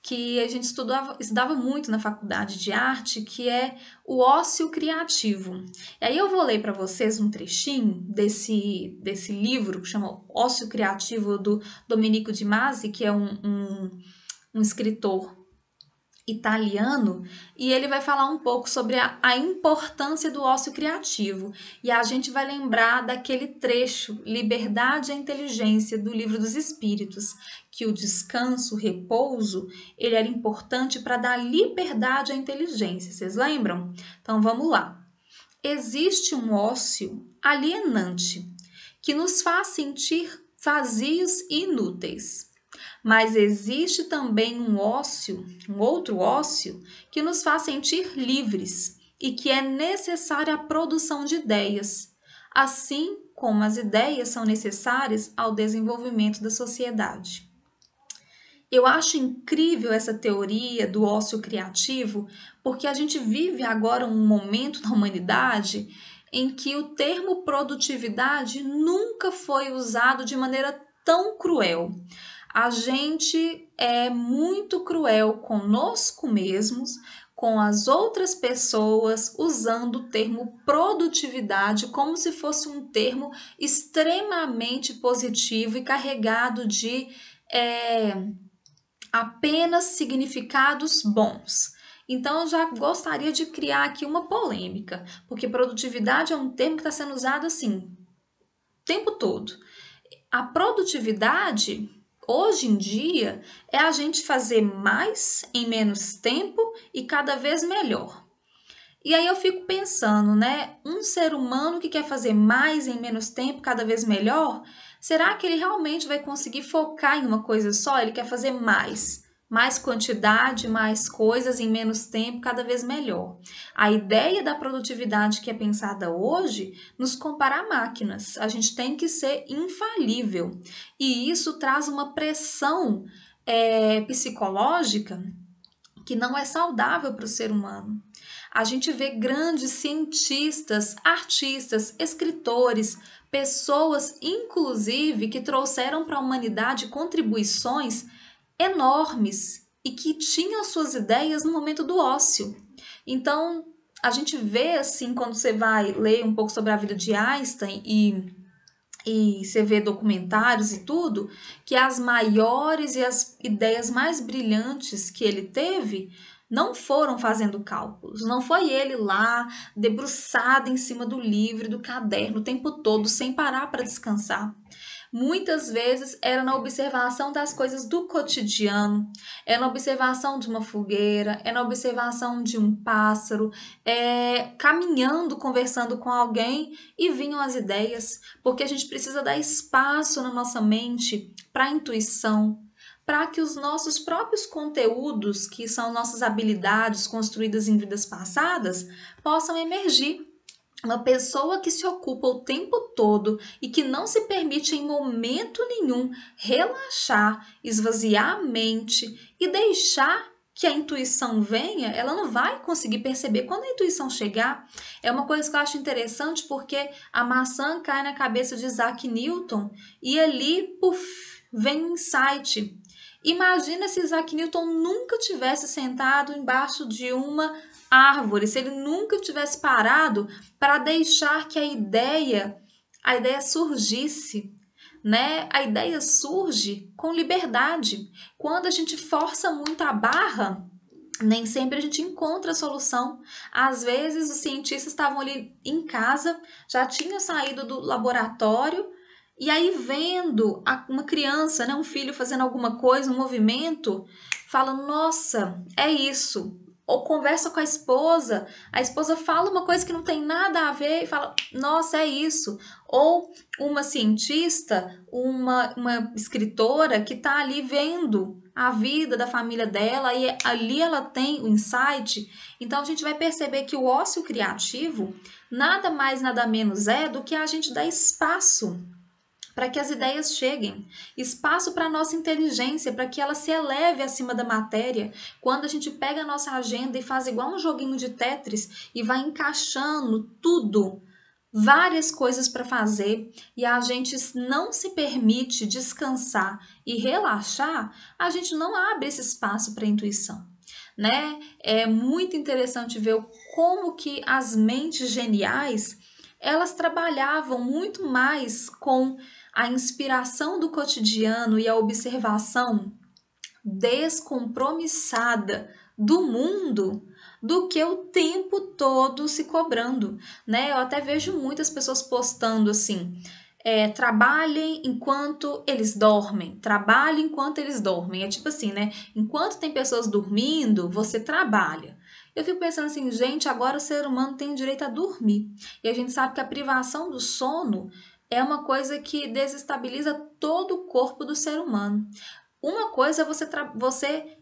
que a gente estudava muito na faculdade de arte, que é o ócio criativo. E aí eu vou ler para vocês um trechinho desse livro que chama Ócio Criativo, do Domenico de Masi, que é um escritor italiano, e ele vai falar um pouco sobre a importância do ócio criativo. E a gente vai lembrar daquele trecho, Liberdade e a Inteligência, do Livro dos Espíritos, que o descanso, o repouso, ele era importante para dar liberdade à inteligência. Vocês lembram? Então vamos lá. Existe um ócio alienante que nos faz sentir vazios e inúteis. Mas existe também um outro ócio, que nos faz sentir livres e que é necessária a produção de ideias, assim como as ideias são necessárias ao desenvolvimento da sociedade. Eu acho incrível essa teoria do ócio criativo, porque a gente vive agora um momento na humanidade em que o termo produtividade nunca foi usado de maneira tão cruel. A gente é muito cruel conosco mesmos, com as outras pessoas, usando o termo produtividade como se fosse um termo extremamente positivo e carregado de apenas significados bons. Então, eu já gostaria de criar aqui uma polêmica, porque produtividade é um termo que está sendo usado assim o tempo todo. A produtividade, hoje em dia, é a gente fazer mais em menos tempo e cada vez melhor. E aí eu fico pensando, né? Um ser humano que quer fazer mais em menos tempo, cada vez melhor, será que ele realmente vai conseguir focar em uma coisa só? Ele quer fazer mais quantidade, mais coisas em menos tempo, cada vez melhor. A ideia da produtividade que é pensada hoje nos compara a máquinas. A gente tem que ser infalível. E isso traz uma pressão psicológica que não é saudável para o ser humano. A gente vê grandes cientistas, artistas, escritores, pessoas, inclusive, que trouxeram para a humanidade contribuições enormes e que tinham suas ideias no momento do ócio. Então, a gente vê, assim, quando você vai ler um pouco sobre a vida de Einstein e você vê documentários e tudo, que as maiores e as ideias mais brilhantes que ele teve não foram fazendo cálculos, não foi ele lá debruçado em cima do livro, do caderno o tempo todo, sem parar para descansar. Muitas vezes era na observação das coisas do cotidiano, é na observação de uma fogueira, é na observação de um pássaro, caminhando, conversando com alguém e vinham as ideias, porque a gente precisa dar espaço na nossa mente para a intuição, para que os nossos próprios conteúdos, que são nossas habilidades construídas em vidas passadas, possam emergir. Uma pessoa que se ocupa o tempo todo e que não se permite em momento nenhum relaxar, esvaziar a mente e deixar que a intuição venha, ela não vai conseguir perceber quando a intuição chegar. É uma coisa que eu acho interessante porque a maçã cai na cabeça de Isaac Newton e ali, puf, vem um insight. Imagina se Isaac Newton nunca tivesse sentado embaixo de uma árvore, se ele nunca tivesse parado para deixar que a ideia surgisse, né? A ideia surge com liberdade. Quando a gente força muito a barra, nem sempre a gente encontra a solução. Às vezes os cientistas estavam ali em casa, já tinham saído do laboratório, e aí vendo uma criança, né, um filho fazendo alguma coisa, um movimento, fala, nossa, é isso. ou conversa com a esposa fala uma coisa que não tem nada a ver e fala, nossa, é isso. Ou uma cientista, uma escritora que está ali vendo a vida da família dela e ali ela tem o insight. Então a gente vai perceber que o ócio criativo nada mais, nada menos é do que a gente dar espaço para que as ideias cheguem, espaço para a nossa inteligência, para que ela se eleve acima da matéria. Quando a gente pega a nossa agenda e faz igual um joguinho de Tetris e vai encaixando tudo, várias coisas para fazer, e a gente não se permite descansar e relaxar, a gente não abre esse espaço para a intuição, né? É muito interessante ver como que as mentes geniais, elas trabalhavam muito mais com a inspiração do cotidiano e a observação descompromissada do mundo do que o tempo todo se cobrando, né? Eu até vejo muitas pessoas postando assim, trabalhem enquanto eles dormem, trabalhem enquanto eles dormem. É tipo assim, né? Enquanto tem pessoas dormindo, você trabalha. Eu fico pensando assim, gente, agora o ser humano tem direito a dormir. E a gente sabe que a privação do sono é uma coisa que desestabiliza todo o corpo do ser humano. Uma coisa é você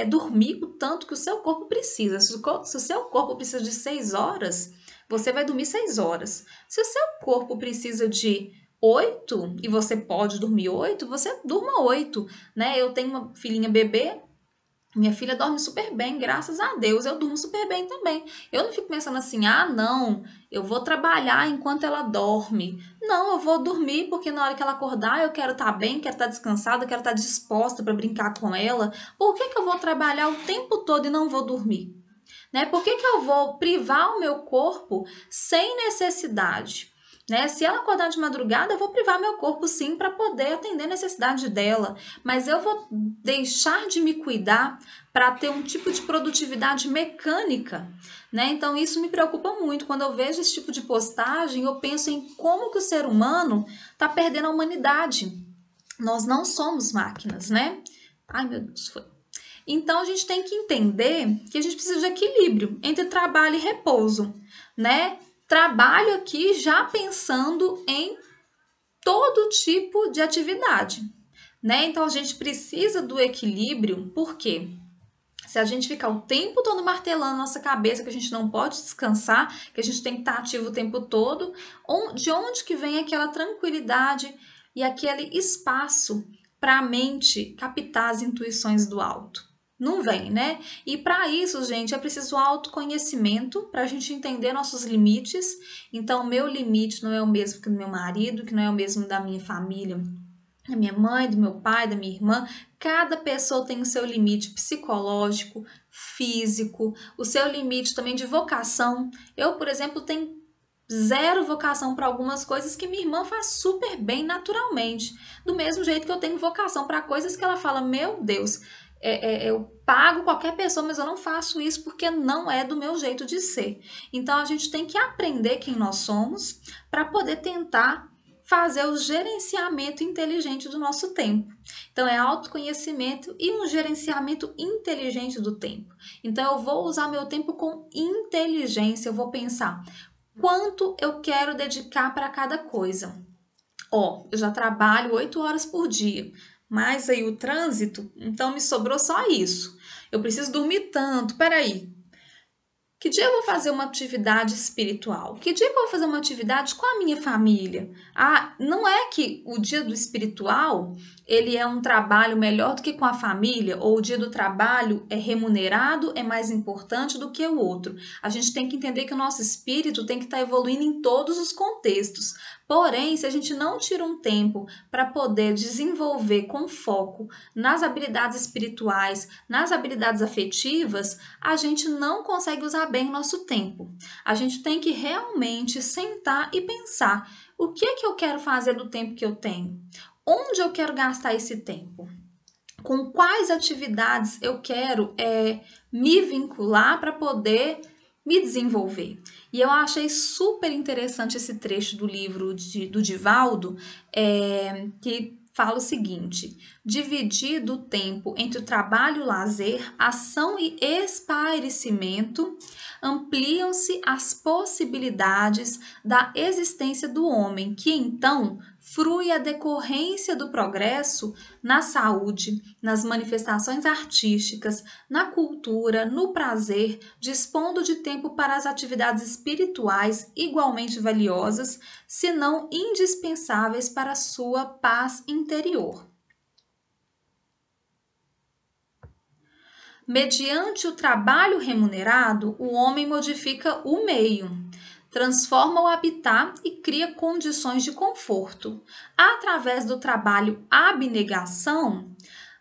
dormir o tanto que o seu corpo precisa. Se o seu corpo precisa de 6 horas, você vai dormir 6 horas. Se o seu corpo precisa de 8 e você pode dormir 8, você durma 8, né? Eu tenho uma filhinha bebê. Minha filha dorme super bem, graças a Deus, eu durmo super bem também. Eu não fico pensando assim, não, eu vou trabalhar enquanto ela dorme. Não, eu vou dormir porque na hora que ela acordar eu quero estar bem, quero estar descansada, quero estar disposta para brincar com ela. Por que eu vou trabalhar o tempo todo e não vou dormir? Né? Por que eu vou privar o meu corpo sem necessidade? Né? Se ela acordar de madrugada, eu vou privar meu corpo sim para poder atender a necessidade dela, mas eu vou deixar de me cuidar para ter um tipo de produtividade mecânica, né? Então isso me preocupa muito. Quando eu vejo esse tipo de postagem, eu penso em como que o ser humano está perdendo a humanidade. Nós não somos máquinas, né? Ai, meu Deus, foi. Então a gente tem que entender que a gente precisa de equilíbrio entre trabalho e repouso, né? Trabalho aqui já pensando em todo tipo de atividade, né? Então a gente precisa do equilíbrio, porque se a gente ficar o tempo todo martelando nossa cabeça que a gente não pode descansar, que a gente tem que estar ativo o tempo todo, de onde que vem aquela tranquilidade e aquele espaço para a mente captar as intuições do alto? Não vem, né? E para isso, gente, é preciso autoconhecimento para a gente entender nossos limites. Então, o meu limite não é o mesmo que o do meu marido, que não é o mesmo da minha família, da minha mãe, do meu pai, da minha irmã. Cada pessoa tem o seu limite psicológico, físico, o seu limite também de vocação. Eu, por exemplo, tenho zero vocação para algumas coisas que minha irmã faz super bem naturalmente. Do mesmo jeito que eu tenho vocação para coisas que ela fala, meu Deus, eu pago qualquer pessoa, mas eu não faço isso porque não é do meu jeito de ser. Então a gente tem que aprender quem nós somos para poder tentar fazer o gerenciamento inteligente do nosso tempo. Então é autoconhecimento e um gerenciamento inteligente do tempo. Então eu vou usar meu tempo com inteligência, eu vou pensar quanto eu quero dedicar para cada coisa. Eu já trabalho 8 horas por dia, mas aí o trânsito, então me sobrou só isso. Eu preciso dormir tanto, peraí. Que dia eu vou fazer uma atividade espiritual? Que dia que eu vou fazer uma atividade com a minha família? Não é que o dia do espiritual, ele é um trabalho melhor do que com a família, ou o dia do trabalho é remunerado, é mais importante do que o outro. A gente tem que entender que o nosso espírito tem que estar evoluindo em todos os contextos. Porém, se a gente não tira um tempo para poder desenvolver com foco nas habilidades espirituais, nas habilidades afetivas, a gente não consegue usar bem o nosso tempo. A gente tem que realmente sentar e pensar: o que é que eu quero fazer do tempo que eu tenho? Onde eu quero gastar esse tempo? Com quais atividades eu quero me vincular para poder me desenvolver? E eu achei super interessante esse trecho do livro do Divaldo, que fala o seguinte: dividido o tempo entre o trabalho e o lazer, ação e espairecimento, ampliam-se as possibilidades da existência do homem, que então frui a decorrência do progresso na saúde, nas manifestações artísticas, na cultura, no prazer, dispondo de tempo para as atividades espirituais igualmente valiosas, se não indispensáveis para a sua paz interior. Mediante o trabalho remunerado, o homem modifica o meio, transforma o habitat e cria condições de conforto. Através do trabalho abnegação,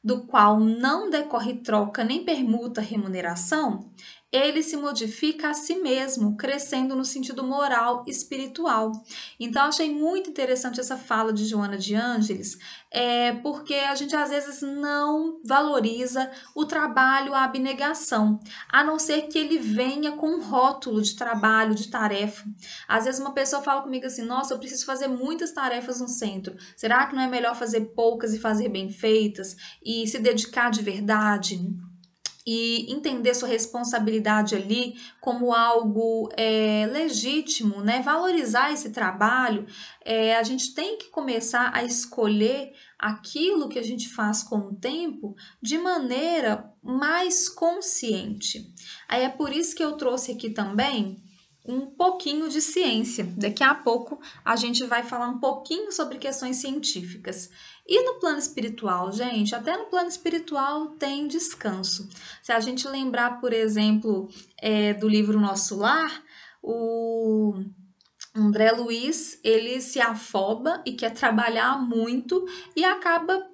do qual não decorre troca nem permuta remuneração, ele se modifica a si mesmo, crescendo no sentido moral e espiritual. Então, achei muito interessante essa fala de Joana de Ângeles, porque a gente às vezes não valoriza o trabalho, a abnegação, a não ser que ele venha com um rótulo de trabalho, de tarefa. Às vezes uma pessoa fala comigo assim: nossa, eu preciso fazer muitas tarefas no centro. Será que não é melhor fazer poucas e fazer bem feitas e se dedicar de verdade? E entender sua responsabilidade ali como algo legítimo, né? Valorizar esse trabalho. A gente tem que começar a escolher aquilo que a gente faz com o tempo de maneira mais consciente. Aí é por isso que eu trouxe aqui também um pouquinho de ciência. Daqui a pouco a gente vai falar um pouquinho sobre questões científicas. E no plano espiritual, gente, até no plano espiritual tem descanso. Se a gente lembrar, por exemplo, do livro Nosso Lar, o André Luiz, ele se afoba e quer trabalhar muito e acaba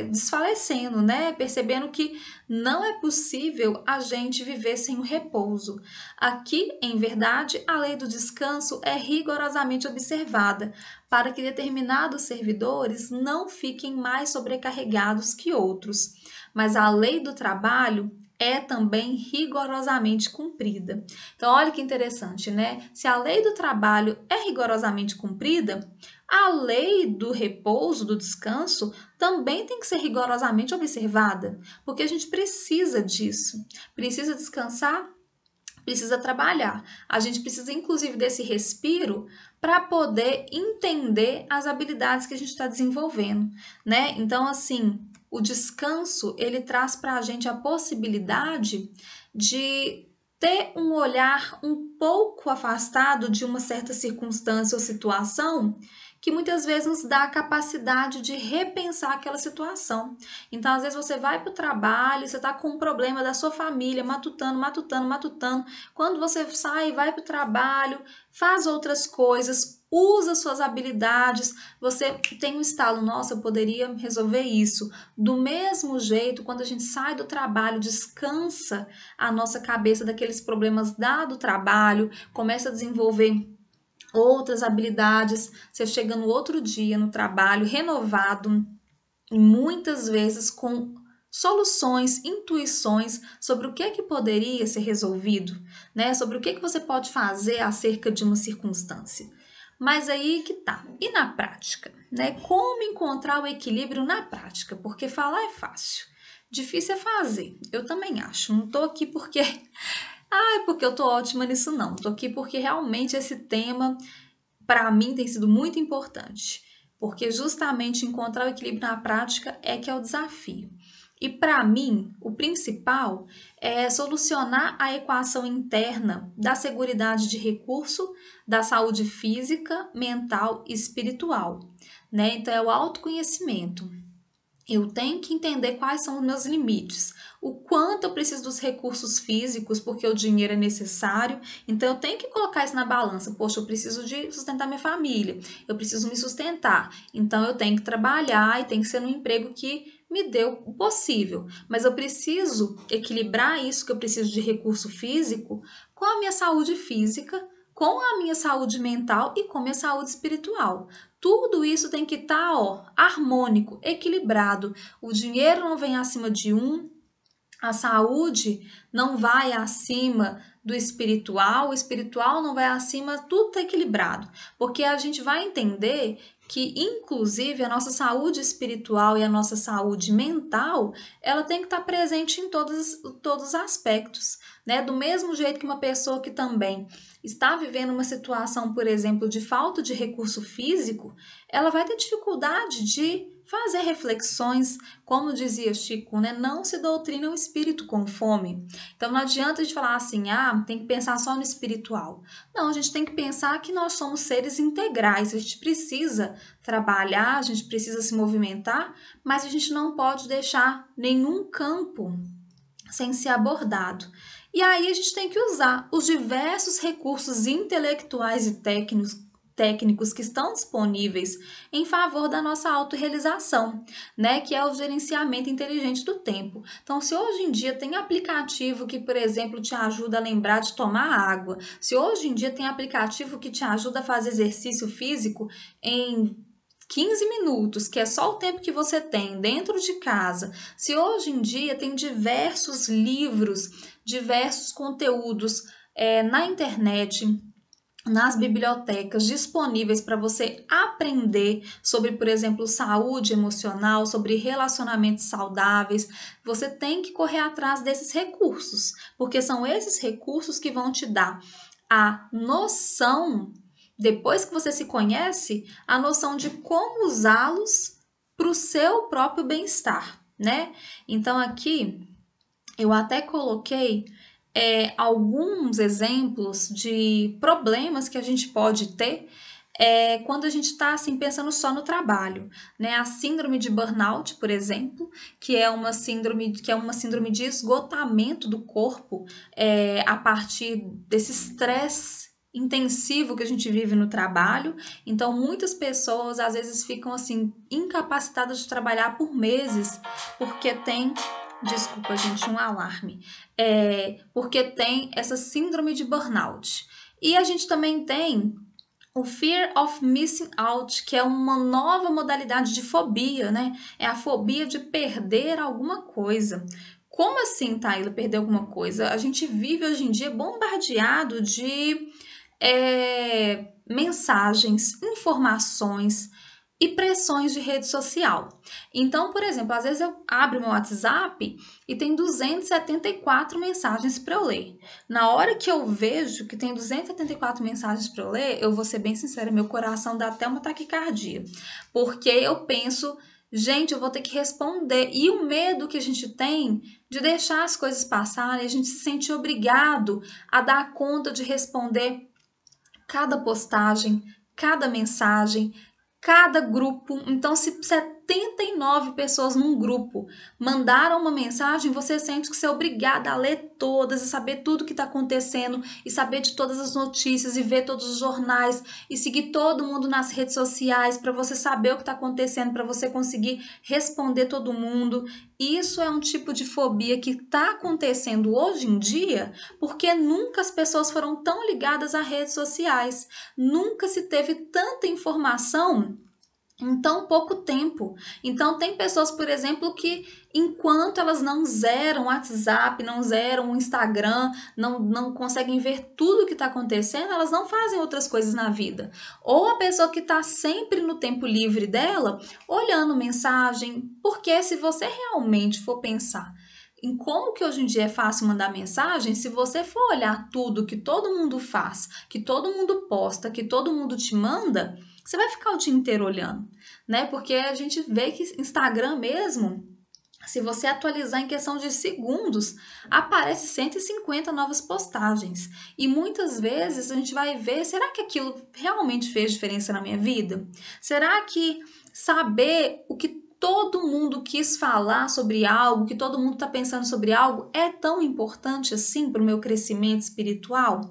desfalecendo, né? Percebendo que não é possível a gente viver sem o repouso. Aqui, em verdade, a lei do descanso é rigorosamente observada para que determinados servidores não fiquem mais sobrecarregados que outros. Mas a lei do trabalho é também rigorosamente cumprida. Então, olha que interessante, né? Se a lei do trabalho é rigorosamente cumprida, a lei do repouso, do descanso, também tem que ser rigorosamente observada, porque a gente precisa disso. Precisa descansar, precisa trabalhar. A gente precisa, inclusive, desse respiro para poder entender as habilidades que a gente está desenvolvendo, né? Então, assim, o descanso, ele traz para a gente a possibilidade de ter um olhar um pouco afastado de uma certa circunstância ou situação que muitas vezes nos dá a capacidade de repensar aquela situação. Então, às vezes você vai para o trabalho, você está com um problema da sua família, matutando. Quando você sai, vai para o trabalho, faz outras coisas, usa suas habilidades, você tem um estalo: nossa, eu poderia resolver isso. Do mesmo jeito, quando a gente sai do trabalho, descansa a nossa cabeça daqueles problemas do trabalho, começa a desenvolver outras habilidades, você chega no outro dia no trabalho renovado e muitas vezes com soluções, intuições sobre o que poderia ser resolvido, né? Sobre o que você pode fazer acerca de uma circunstância. Mas aí que tá. E na prática, né? Como encontrar o equilíbrio na prática? Porque falar é fácil, difícil é fazer. Eu também acho. Não tô aqui porque porque eu tô ótima nisso, não. Tô aqui porque realmente esse tema, para mim, tem sido muito importante. Porque justamente encontrar o equilíbrio na prática é que é o desafio. E para mim, o principal é solucionar a equação interna da seguridade de recurso, da saúde física, mental e espiritual, né? Então, é o autoconhecimento. Eu tenho que entender quais são os meus limites, o quanto eu preciso dos recursos físicos, porque o dinheiro é necessário, então eu tenho que colocar isso na balança. Poxa, eu preciso de sustentar minha família, eu preciso me sustentar, então eu tenho que trabalhar e tem que ser num emprego que me dê o possível, mas eu preciso equilibrar isso, que eu preciso de recurso físico, com a minha saúde física, com a minha saúde mental e com a minha saúde espiritual. Tudo isso tem que estar harmônico, equilibrado. O dinheiro não vem acima de um, a saúde não vai acima do espiritual, o espiritual não vai acima, tudo está equilibrado, porque a gente vai entender que, inclusive, a nossa saúde espiritual e a nossa saúde mental, ela tem que estar presente em todos os aspectos, né? Do mesmo jeito que uma pessoa que também está vivendo uma situação, por exemplo, de falta de recurso físico, ela vai ter dificuldade de fazer reflexões, como dizia Chico, né? Não se doutrina o espírito com fome. Então não adianta a gente falar assim, tem que pensar só no espiritual. Não, a gente tem que pensar que nós somos seres integrais, a gente precisa trabalhar, a gente precisa se movimentar, mas a gente não pode deixar nenhum campo sem ser abordado. E aí a gente tem que usar os diversos recursos intelectuais e técnicos que estão disponíveis em favor da nossa autorrealização, né, que é o gerenciamento inteligente do tempo. Então, se hoje em dia tem aplicativo que, por exemplo, te ajuda a lembrar de tomar água, se hoje em dia tem aplicativo que te ajuda a fazer exercício físico em 15 minutos, que é só o tempo que você tem dentro de casa, se hoje em dia tem diversos livros, diversos conteúdos na internet, nas bibliotecas disponíveis para você aprender sobre, por exemplo, saúde emocional, sobre relacionamentos saudáveis, você tem que correr atrás desses recursos, porque são esses recursos que vão te dar a noção, depois que você se conhece, a noção de como usá-los para o seu próprio bem-estar, né? Então aqui eu até coloquei alguns exemplos de problemas que a gente pode ter quando a gente está assim, pensando só no trabalho, né? A síndrome de burnout, por exemplo, que é uma síndrome de esgotamento do corpo a partir desse estresse intensivo que a gente vive no trabalho. Então, muitas pessoas às vezes ficam assim incapacitadas de trabalhar por meses porque tem. Desculpa, gente, um alarme. Porque tem essa síndrome de burnout. E a gente também tem o Fear of Missing Out, que é uma nova modalidade de fobia, né? É a fobia de perder alguma coisa. Como assim, Taíla, perder alguma coisa? A gente vive hoje em dia bombardeado de mensagens, informações e pressões de rede social. Então, por exemplo, às vezes eu abro meu WhatsApp e tem 274 mensagens para eu ler. Na hora que eu vejo que tem 274 mensagens para eu ler, eu vou ser bem sincera, meu coração dá até uma taquicardia, porque eu penso, gente, eu vou ter que responder. E o medo que a gente tem de deixar as coisas passarem, a gente se sente obrigado a dar conta de responder cada postagem, cada mensagem, cada grupo. Então, se 79 pessoas num grupo mandaram uma mensagem, você sente que você é obrigada a ler todas e saber tudo que está acontecendo e saber de todas as notícias e ver todos os jornais e seguir todo mundo nas redes sociais para você saber o que está acontecendo, para você conseguir responder todo mundo. Isso é um tipo de fobia que está acontecendo hoje em dia porque nunca as pessoas foram tão ligadas a redes sociais, nunca se teve tanta informação em tão pouco tempo. Então, tem pessoas, por exemplo, que enquanto elas não zeram o WhatsApp, não zeram o Instagram, não conseguem ver tudo o que está acontecendo, elas não fazem outras coisas na vida. Ou a pessoa que está sempre no tempo livre dela, olhando mensagem, porque se você realmente for pensar em como que hoje em dia é fácil mandar mensagem, se você for olhar tudo que todo mundo faz, que todo mundo posta, que todo mundo te manda, você vai ficar o dia inteiro olhando, né? Porque a gente vê que Instagram mesmo, se você atualizar em questão de segundos, aparece 150 novas postagens. E muitas vezes a gente vai ver, será que aquilo realmente fez diferença na minha vida? Será que saber o que todo mundo quis falar sobre algo, que todo mundo está pensando sobre algo, é tão importante assim para o meu crescimento espiritual?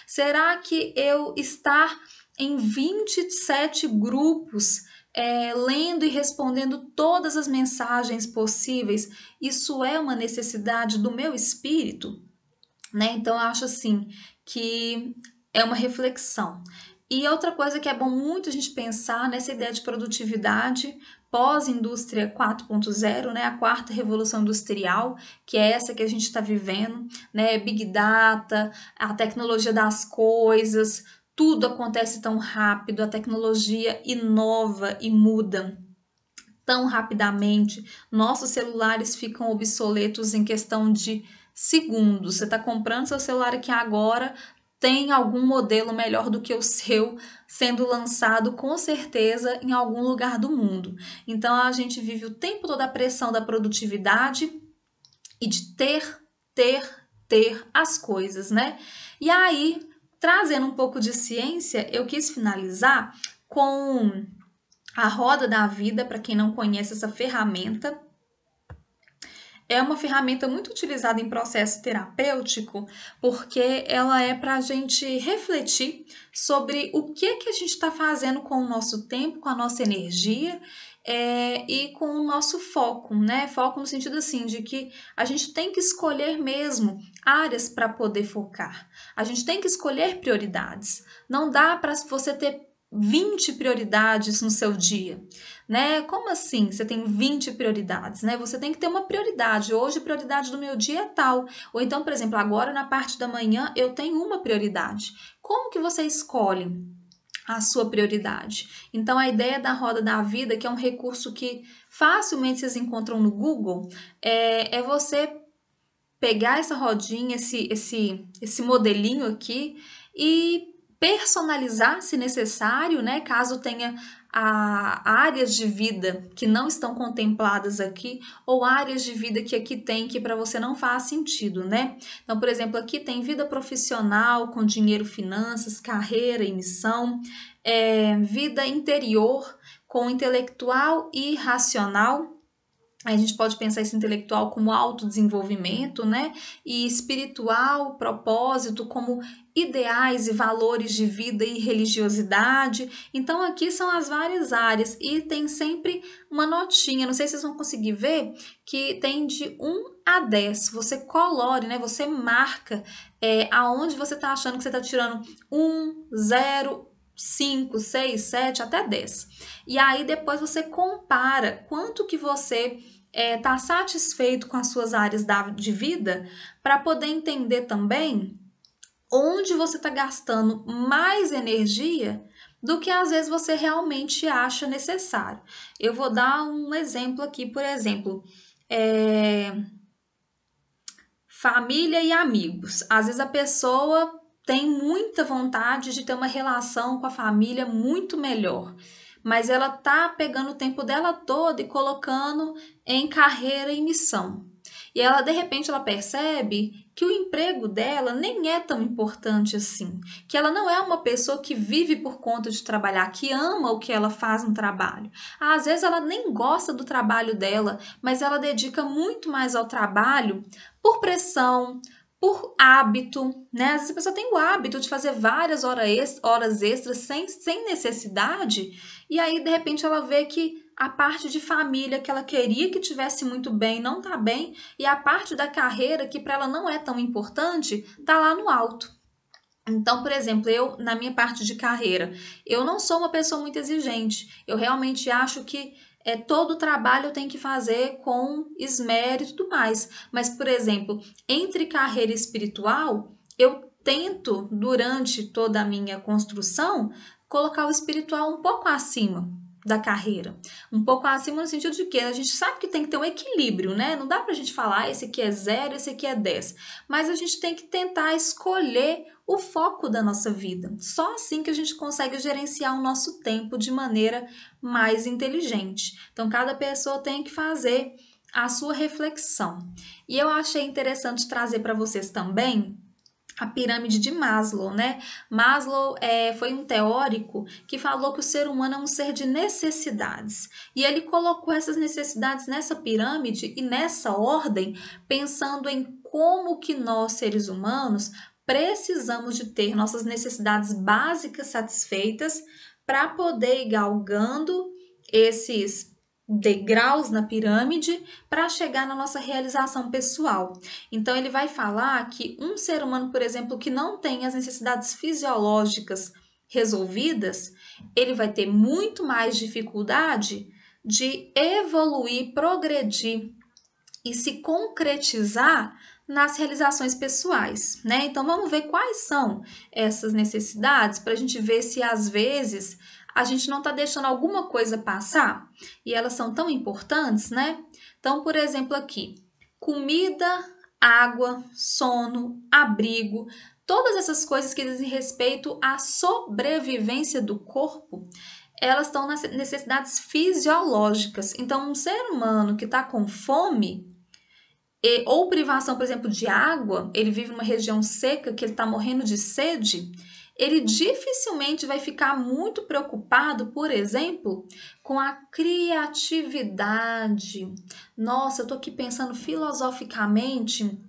Será que eu estar em 27 grupos, lendo e respondendo todas as mensagens possíveis, isso é uma necessidade do meu espírito, né? Então, eu acho assim que é uma reflexão. E outra coisa que é bom muito a gente pensar nessa ideia de produtividade pós-indústria 4.0, né, a quarta revolução industrial, que é essa que a gente está vivendo, né, Big Data, a tecnologia das coisas, tudo acontece tão rápido, a tecnologia inova e muda tão rapidamente, nossos celulares ficam obsoletos em questão de segundos. Você está comprando seu celular aqui agora, tem algum modelo melhor do que o seu sendo lançado com certeza em algum lugar do mundo. Então a gente vive o tempo todo a pressão da produtividade e de ter as coisas, né? E aí, trazendo um pouco de ciência, eu quis finalizar com a roda da vida. Para quem não conhece essa ferramenta, é uma ferramenta muito utilizada em processo terapêutico, porque ela é para a gente refletir sobre o que a gente está fazendo com o nosso tempo, com a nossa energia e com o nosso foco, né? Foco no sentido assim, de que a gente tem que escolher mesmo áreas para poder focar. A gente tem que escolher prioridades. Não dá para você ter 20 prioridades no seu dia, né? Como assim? Você tem 20 prioridades, né? Você tem que ter uma prioridade. Hoje a prioridade do meu dia é tal. Ou então, por exemplo, agora na parte da manhã eu tenho uma prioridade. Como que você escolhe a sua prioridade? Então, a ideia da roda da vida, que é um recurso que facilmente vocês encontram no Google, é você pegar essa rodinha, esse modelinho aqui e personalizar, se necessário, né? Caso tenha áreas de vida que não estão contempladas aqui, ou áreas de vida que aqui tem que para você não faz sentido, né? Então, por exemplo, aqui tem vida profissional com dinheiro, finanças, carreira e missão, vida interior com intelectual e racional. A gente pode pensar esse intelectual como autodesenvolvimento, né? E espiritual, propósito, como ideais e valores de vida e religiosidade. Então, aqui são as várias áreas e tem sempre uma notinha. Não sei se vocês vão conseguir ver que tem de 1 a 10. Você colore, né? Você marca aonde você está achando que você está tirando 1, 0, 5, 6, 7, até 10. E aí depois você compara quanto que você está satisfeito com as suas áreas de vida, para poder entender também onde você está gastando mais energia do que às vezes você realmente acha necessário. Eu vou dar um exemplo aqui, por exemplo, família e amigos. Às vezes a pessoa tem muita vontade de ter uma relação com a família muito melhor, mas ela tá pegando o tempo dela todo e colocando em carreira e missão. E ela, de repente, ela percebe que o emprego dela nem é tão importante assim, que ela não é uma pessoa que vive por conta de trabalhar, que ama o que ela faz no trabalho. Às vezes ela nem gosta do trabalho dela, mas ela dedica muito mais ao trabalho por pressão, por hábito, né? Às vezes a pessoa tem o hábito de fazer várias horas extras sem necessidade, e aí de repente ela vê que a parte de família que ela queria que tivesse muito bem não tá bem, e a parte da carreira que para ela não é tão importante tá lá no alto. Então, por exemplo, eu, na minha parte de carreira, eu não sou uma pessoa muito exigente. Eu realmente acho que todo trabalho eu tenho que fazer com esmero e tudo mais. Mas, por exemplo, entre carreira e espiritual, eu tento, durante toda a minha construção, colocar o espiritual um pouco acima da carreira. Um pouco acima no sentido de que a gente sabe que tem que ter um equilíbrio, né? Não dá pra gente falar, esse aqui é 0, esse aqui é 10. Mas a gente tem que tentar escolher o foco da nossa vida. Só assim que a gente consegue gerenciar o nosso tempo de maneira mais inteligente. Então, cada pessoa tem que fazer a sua reflexão. E eu achei interessante trazer para vocês também a pirâmide de Maslow, né? Maslow foi um teórico que falou que o ser humano é um ser de necessidades. E ele colocou essas necessidades nessa pirâmide e nessa ordem, pensando em como que nós, seres humanos, precisamos de ter nossas necessidades básicas satisfeitas para poder ir galgando esses degraus na pirâmide para chegar na nossa realização pessoal. Então ele vai falar que um ser humano, por exemplo, que não tem as necessidades fisiológicas resolvidas, ele vai ter muito mais dificuldade de evoluir, progredir e se concretizar nas realizações pessoais, né? Então vamos ver quais são essas necessidades para a gente ver se às vezes a gente não está deixando alguma coisa passar e elas são tão importantes, né? Então, por exemplo, aqui, comida, água, sono, abrigo, todas essas coisas que dizem respeito à sobrevivência do corpo, elas estão nas necessidades fisiológicas. Então, um ser humano que está com fome ou privação, por exemplo, de água, ele vive numa região seca que ele está morrendo de sede, ele dificilmente vai ficar muito preocupado, por exemplo, com a criatividade. Nossa, eu estou aqui pensando filosoficamente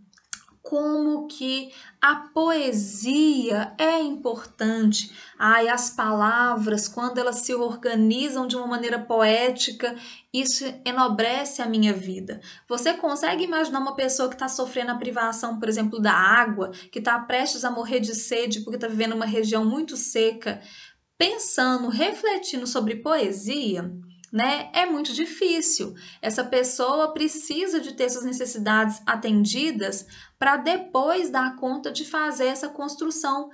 como que a poesia é importante. Ai, as palavras, quando elas se organizam de uma maneira poética, isso enobrece a minha vida. Você consegue imaginar uma pessoa que está sofrendo a privação, por exemplo, da água, que está prestes a morrer de sede porque está vivendo uma região muito seca, pensando, refletindo sobre poesia? Né? É muito difícil. Essa pessoa precisa de ter suas necessidades atendidas para depois dar conta de fazer essa construção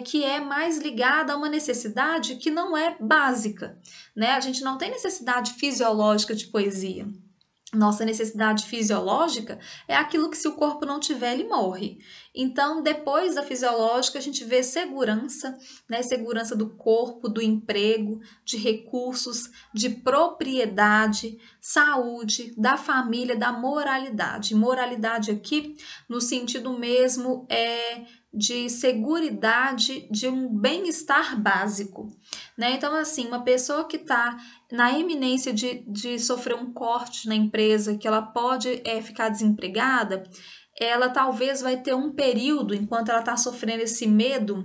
que é mais ligada a uma necessidade que não é básica, né? A gente não tem necessidade fisiológica de poesia. Nossa necessidade fisiológica é aquilo que, se o corpo não tiver, ele morre. Então, depois da fisiológica, a gente vê segurança, né? Segurança do corpo, do emprego, de recursos, de propriedade, saúde, da família, da moralidade. Moralidade aqui, no sentido mesmo, de seguridade, de um bem-estar básico, né? Então, assim, uma pessoa que está na iminência de sofrer um corte na empresa, que ela pode ficar desempregada, ela talvez vai ter um período, enquanto ela está sofrendo esse medo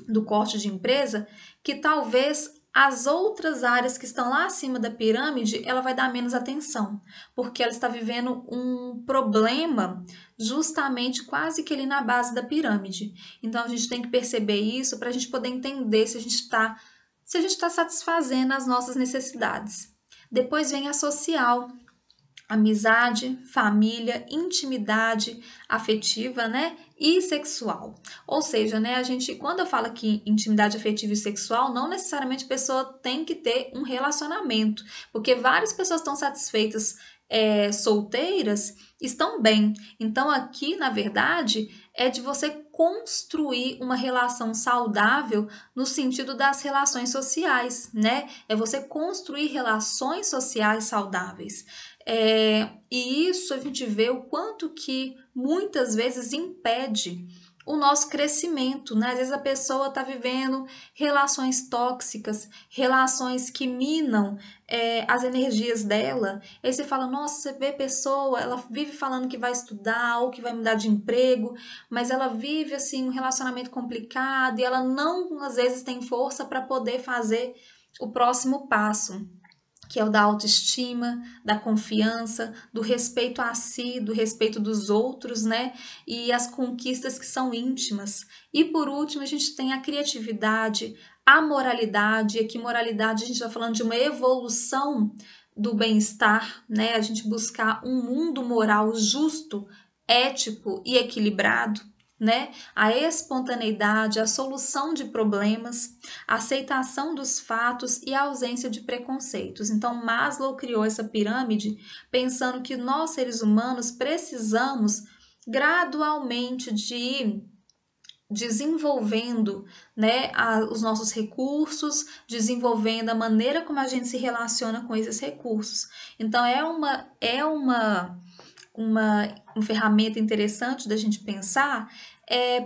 do corte de empresa, que talvez as outras áreas que estão lá acima da pirâmide, ela vai dar menos atenção, porque ela está vivendo um problema justamente quase que ali na base da pirâmide. Então, a gente tem que perceber isso para a gente poder entender se a gente está satisfazendo as nossas necessidades. Depois vem a social, amizade, família, intimidade afetiva, né? E sexual. Ou seja, né, quando eu falo aqui intimidade afetiva e sexual, não necessariamente a pessoa tem que ter um relacionamento, porque várias pessoas estão satisfeitas solteiras, estão bem. Então, aqui, na verdade, é de você construir uma relação saudável no sentido das relações sociais, né? É você construir relações sociais saudáveis. E isso a gente vê o quanto que muitas vezes impede o nosso crescimento, né? Às vezes a pessoa está vivendo relações tóxicas, relações que minam as energias dela. Aí você fala, nossa, você vê a pessoa, ela vive falando que vai estudar ou que vai mudar de emprego, mas ela vive assim um relacionamento complicado e ela não, às vezes, tem força para poder fazer o próximo passo, que é o da autoestima, da confiança, do respeito a si, do respeito dos outros, né? E as conquistas que são íntimas. E por último, a gente tem a criatividade, a moralidade, e aqui moralidade a gente está falando de uma evolução do bem-estar, né? A gente buscar um mundo moral justo, ético e equilibrado, né? A espontaneidade, a solução de problemas, a aceitação dos fatos e a ausência de preconceitos. Então, Maslow criou essa pirâmide pensando que nós, seres humanos, precisamos gradualmente de ir desenvolvendo, né, os nossos recursos, desenvolvendo a maneira como a gente se relaciona com esses recursos. Então, é uma ferramenta interessante da gente pensar,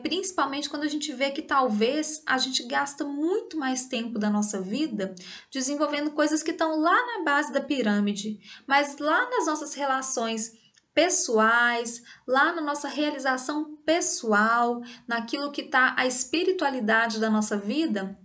principalmente quando a gente vê que talvez a gente gasta muito mais tempo da nossa vida desenvolvendo coisas que estão lá na base da pirâmide, mas lá nas nossas relações pessoais, lá na nossa realização pessoal, naquilo que está a espiritualidade da nossa vida,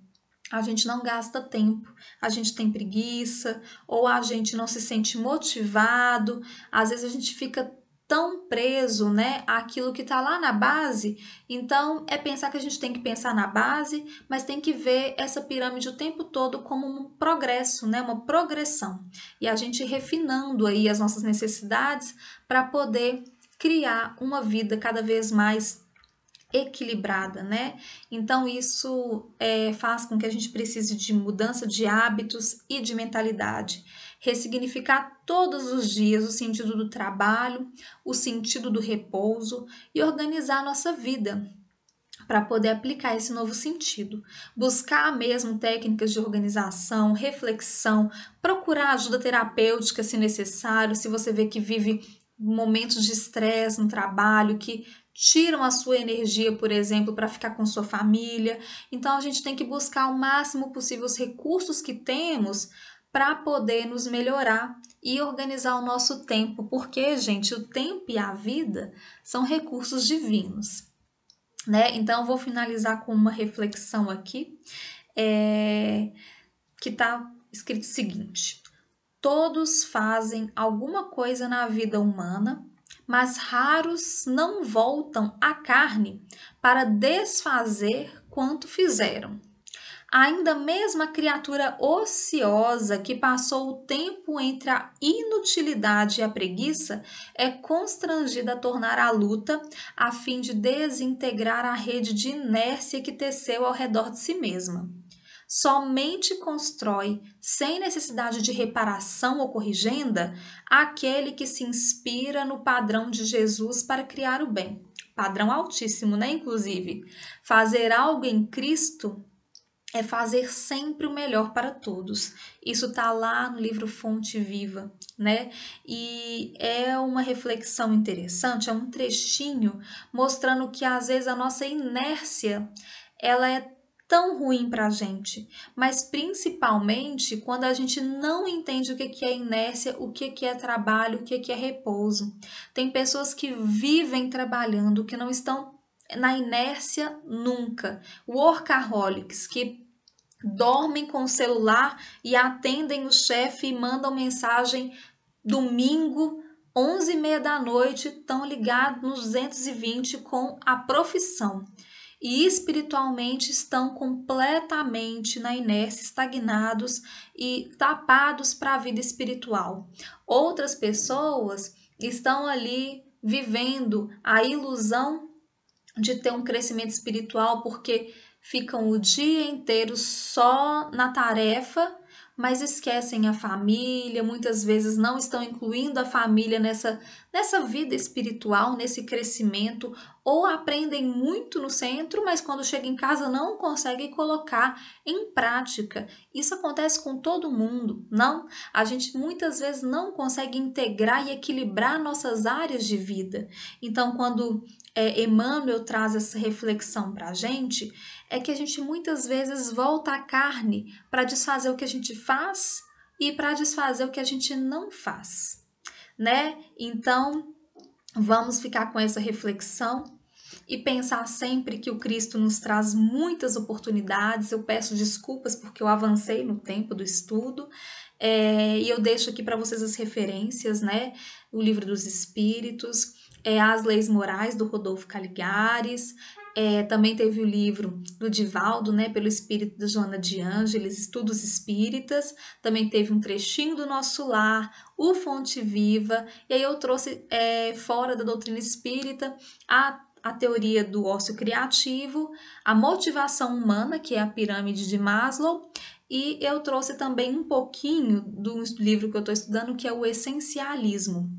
a gente não gasta tempo, a gente tem preguiça, ou a gente não se sente motivado, às vezes a gente fica tão preso, né, àquilo que está lá na base. Então, é pensar que a gente tem que pensar na base, mas tem que ver essa pirâmide o tempo todo como um progresso, né, uma progressão. E a gente refinando aí as nossas necessidades para poder criar uma vida cada vez mais equilibrada, né? Então isso faz com que a gente precise de mudança de hábitos e de mentalidade, ressignificar todos os dias o sentido do trabalho, o sentido do repouso e organizar a nossa vida para poder aplicar esse novo sentido. Buscar mesmo técnicas de organização, reflexão, procurar ajuda terapêutica se necessário, se você vê que vive momentos de estresse no trabalho, que tiram a sua energia, por exemplo, para ficar com sua família. Então a gente tem que buscar o máximo possível os recursos que temos para poder nos melhorar e organizar o nosso tempo, porque, gente, o tempo e a vida são recursos divinos. Né? Então, eu vou finalizar com uma reflexão aqui, que está escrito o seguinte: todos fazem alguma coisa na vida humana, mas raros não voltam à carne para desfazer quanto fizeram. Ainda mesmo a criatura ociosa que passou o tempo entre a inutilidade e a preguiça é constrangida a tornar a luta a fim de desintegrar a rede de inércia que teceu ao redor de si mesma. Somente constrói, sem necessidade de reparação ou corrigenda, aquele que se inspira no padrão de Jesus para criar o bem. Padrão altíssimo, né? Inclusive, fazer algo em Cristo é fazer sempre o melhor para todos. Isso está lá no livro Fonte Viva, né? E é uma reflexão interessante, é um trechinho mostrando que às vezes a nossa inércia, ela é tão ruim para a gente, mas principalmente quando a gente não entende o que é inércia, o que é trabalho, o que é repouso. Tem pessoas que vivem trabalhando, que não estão na inércia nunca. Workaholics, que dormem com o celular e atendem o chefe e mandam mensagem domingo, 11h30 da noite, estão ligados nos 220 com a profissão. E espiritualmente estão completamente na inércia, estagnados e tapados para a vida espiritual. Outras pessoas estão ali vivendo a ilusão de ter um crescimento espiritual porque ficam o dia inteiro só na tarefa, mas esquecem a família, muitas vezes não estão incluindo a família nessa vida espiritual, nesse crescimento, ou aprendem muito no centro, mas quando chega em casa não conseguem colocar em prática. Isso acontece com todo mundo, não? A gente muitas vezes não consegue integrar e equilibrar nossas áreas de vida. Então, quando Emmanuel traz essa reflexão para a gente, é que a gente muitas vezes volta à carne para desfazer o que a gente faz e para desfazer o que a gente não faz, né? Então, vamos ficar com essa reflexão e pensar sempre que o Cristo nos traz muitas oportunidades. Eu peço desculpas porque eu avancei no tempo do estudo, e eu deixo aqui para vocês as referências, né? O Livro dos Espíritos, As Leis Morais, do Rodolfo Caligares. Também teve o livro do Divaldo, né, pelo espírito da Joana de Ângeles, Estudos Espíritas. Também teve um trechinho do Nosso Lar, o Fonte Viva. E aí eu trouxe, fora da doutrina espírita, a teoria do ócio criativo, a motivação humana, que é a pirâmide de Maslow, e eu trouxe também um pouquinho do livro que eu estou estudando, que é o Essencialismo.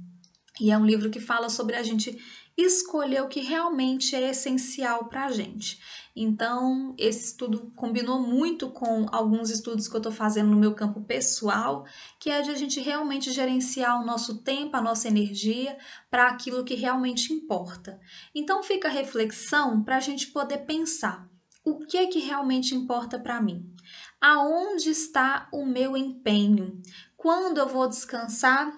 E é um livro que fala sobre a gente escolher o que realmente é essencial para a gente. Então, esse estudo combinou muito com alguns estudos que eu estou fazendo no meu campo pessoal, que é de a gente realmente gerenciar o nosso tempo, a nossa energia, para aquilo que realmente importa. Então, fica a reflexão para a gente poder pensar: o que é que realmente importa para mim? Aonde está o meu empenho? Quando eu vou descansar?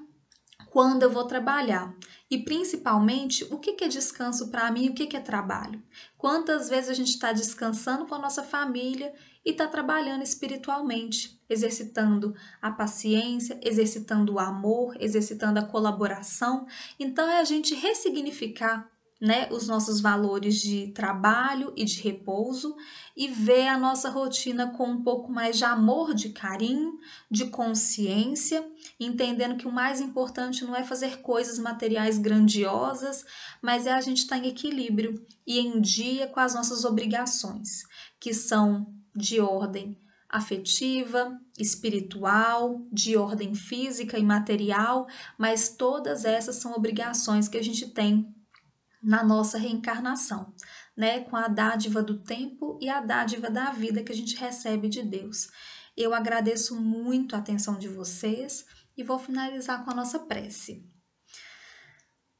quando eu vou trabalhar. E principalmente, o que é descanso para mim e o que é trabalho? Quantas vezes a gente está descansando com a nossa família e está trabalhando espiritualmente, exercitando a paciência, exercitando o amor, exercitando a colaboração. Então, é a gente ressignificar, né, os nossos valores de trabalho e de repouso e ver a nossa rotina com um pouco mais de amor, de carinho, de consciência, entendendo que o mais importante não é fazer coisas materiais grandiosas, mas é a gente estar em equilíbrio e em dia com as nossas obrigações, que são de ordem afetiva, espiritual, de ordem física e material, mas todas essas são obrigações que a gente tem na nossa reencarnação, né? Com a dádiva do tempo e a dádiva da vida que a gente recebe de Deus. Eu agradeço muito a atenção de vocês e vou finalizar com a nossa prece.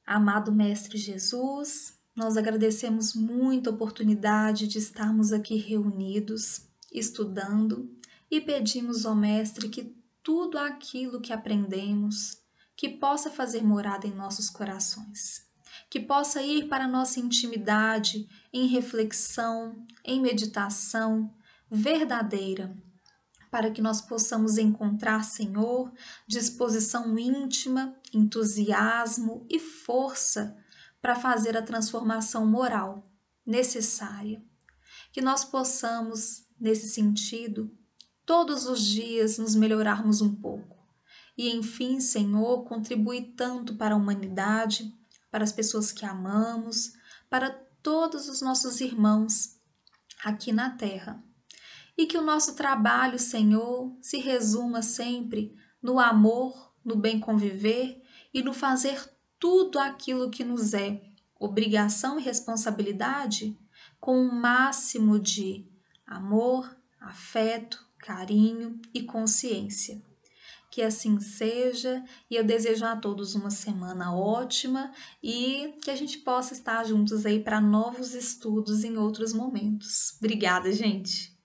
Amado Mestre Jesus, nós agradecemos muito a oportunidade de estarmos aqui reunidos, estudando, e pedimos ao Mestre que tudo aquilo que aprendemos, que possa fazer morada em nossos corações, que possa ir para a nossa intimidade em reflexão, em meditação verdadeira, para que nós possamos encontrar, Senhor, disposição íntima, entusiasmo e força para fazer a transformação moral necessária. Que nós possamos, nesse sentido, todos os dias nos melhorarmos um pouco. E, enfim, Senhor, contribuir tanto para a humanidade, para as pessoas que amamos, para todos os nossos irmãos aqui na Terra. E que o nosso trabalho, Senhor, se resuma sempre no amor, no bem conviver e no fazer tudo aquilo que nos é obrigação e responsabilidade com o máximo de amor, afeto, carinho e consciência. Que assim seja, e eu desejo a todos uma semana ótima e que a gente possa estar juntos aí para novos estudos em outros momentos. Obrigada, gente!